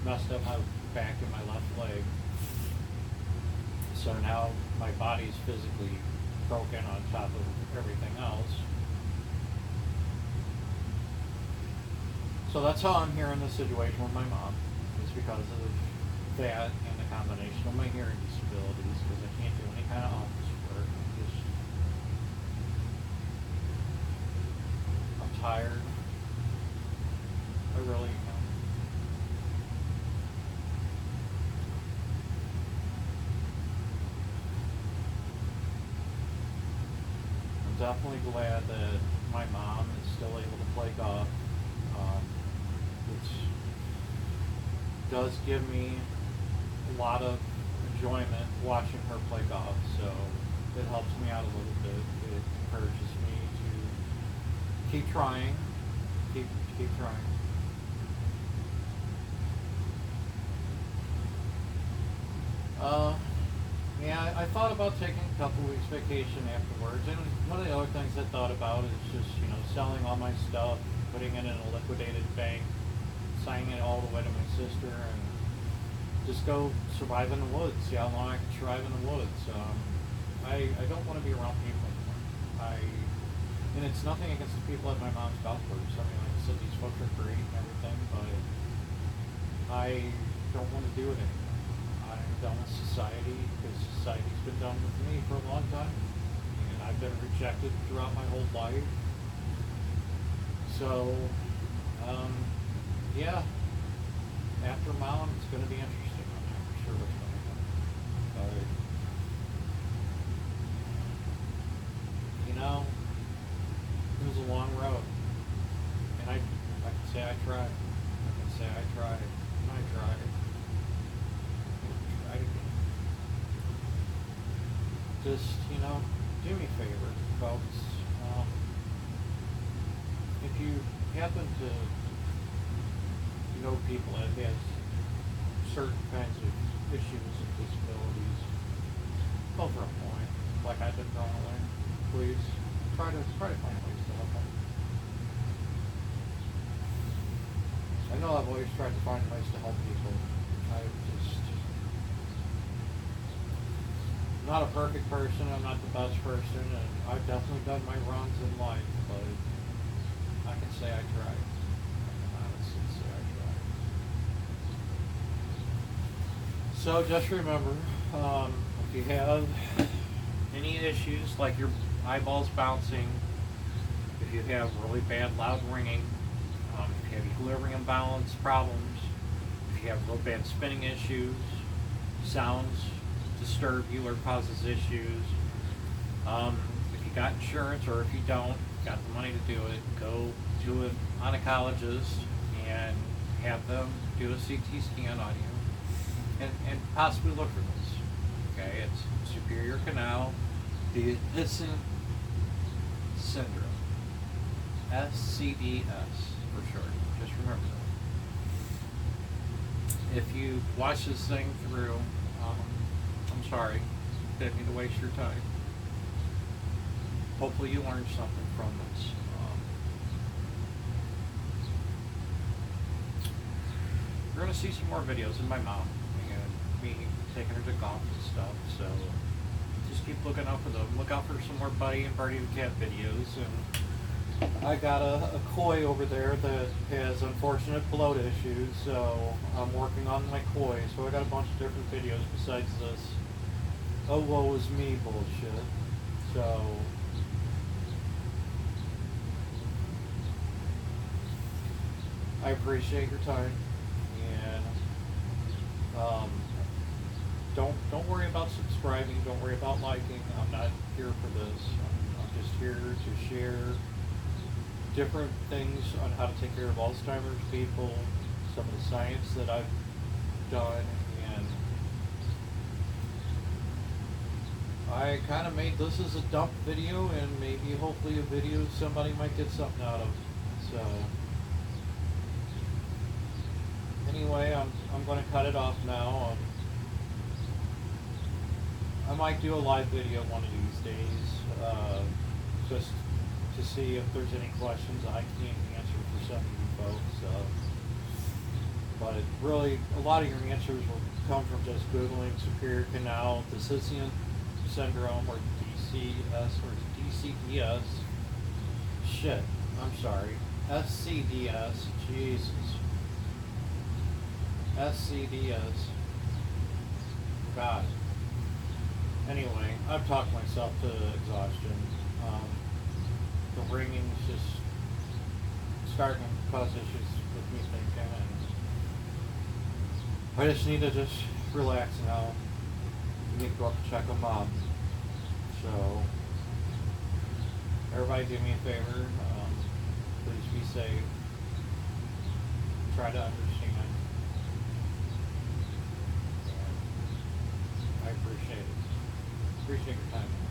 messed up my back and my left leg. So now my body's physically broken on top of everything else. So that's how I'm here in this situation with my mom. It's because of that and the combination of my hearing disabilities, because I can't do any kind of office work. I'm tired. I really am. I'm definitely glad that my mom is still able to play golf, which does give me a lot of enjoyment watching her play golf, so it helps me out a little bit. It encourages me to keep trying, keep trying. Yeah, I thought about taking a couple weeks vacation afterwards, and one of the other things I thought about is just, selling all my stuff, putting it in a liquidated bank, signing it all the way to my sister, and just go survive in the woods, see how long I can survive in the woods. I don't want to be around people anymore. And it's nothing against the people at my mom's golf course. I mean, like I said, these folks are great and everything, but I don't want to do it anymore. I'm done with society, because society's been done with me for a long time, and I've been rejected throughout my whole life. So, yeah, after Mom, it's going to be interesting. I'm not for sure what's going to happen. But, it was a long road, and I can say I tried. I can say I tried, and I tried. Just, do me a favor, folks. If you happen to know people that have certain kinds of issues and disabilities, go for a point, like I've been going away. Please try to find ways to help them. I know I've always tried to find ways to help people. I'm not a perfect person, I'm not the best person, and I've definitely done my wrongs in life, but I can say I tried. I can honestly say I tried. So just remember, if you have any issues like your eyeballs bouncing, if you have really bad loud ringing, if you have equilibrium balance problems, if you have real bad spinning issues, sounds disturb you or causes issues, if you got insurance, or if you don't, got the money to do it, go to an oncologist and have them do a CT scan on you, and possibly look for this. Okay, it's Superior Canal Dehiscence Syndrome, SCDS for short. Just remember that. If you watch this thing through, I'm sorry, didn't mean to waste your time. Hopefully you learned something from this. We're going to see some more videos of my mom and me taking her to golf and stuff, so just keep looking out for them. Look out for some more Buddy and Birdie the Cat videos. And I got a koi over there that has unfortunate bloat issues, so I'm working on my koi. So I got a bunch of different videos besides this "oh woe is me" bullshit. So I appreciate your time, and don't worry about subscribing. Don't worry about liking. I'm not here for this. I'm just here to share different things on how to take care of Alzheimer's people, some of the science that I've done, and I kind of made this as a dump video, and maybe hopefully a video somebody might get something out of. So anyway, I'm going to cut it off now. I might do a live video one of these days, just to see if there's any questions I can't answer for some of you folks. But really, a lot of your answers will come from just Googling Superior Canal Dehiscence Syndrome, or DCS, or DCDS. Shit, I'm sorry. SCDS, Jesus. SCDS. God. Anyway, I've talked myself to exhaustion. The ringing's just starting to cause issues with me thinking, and I just need to just relax now. I need to go up and check on Mom. So, everybody do me a favor. Please be safe. Try to understand. I appreciate it. Appreciate your time.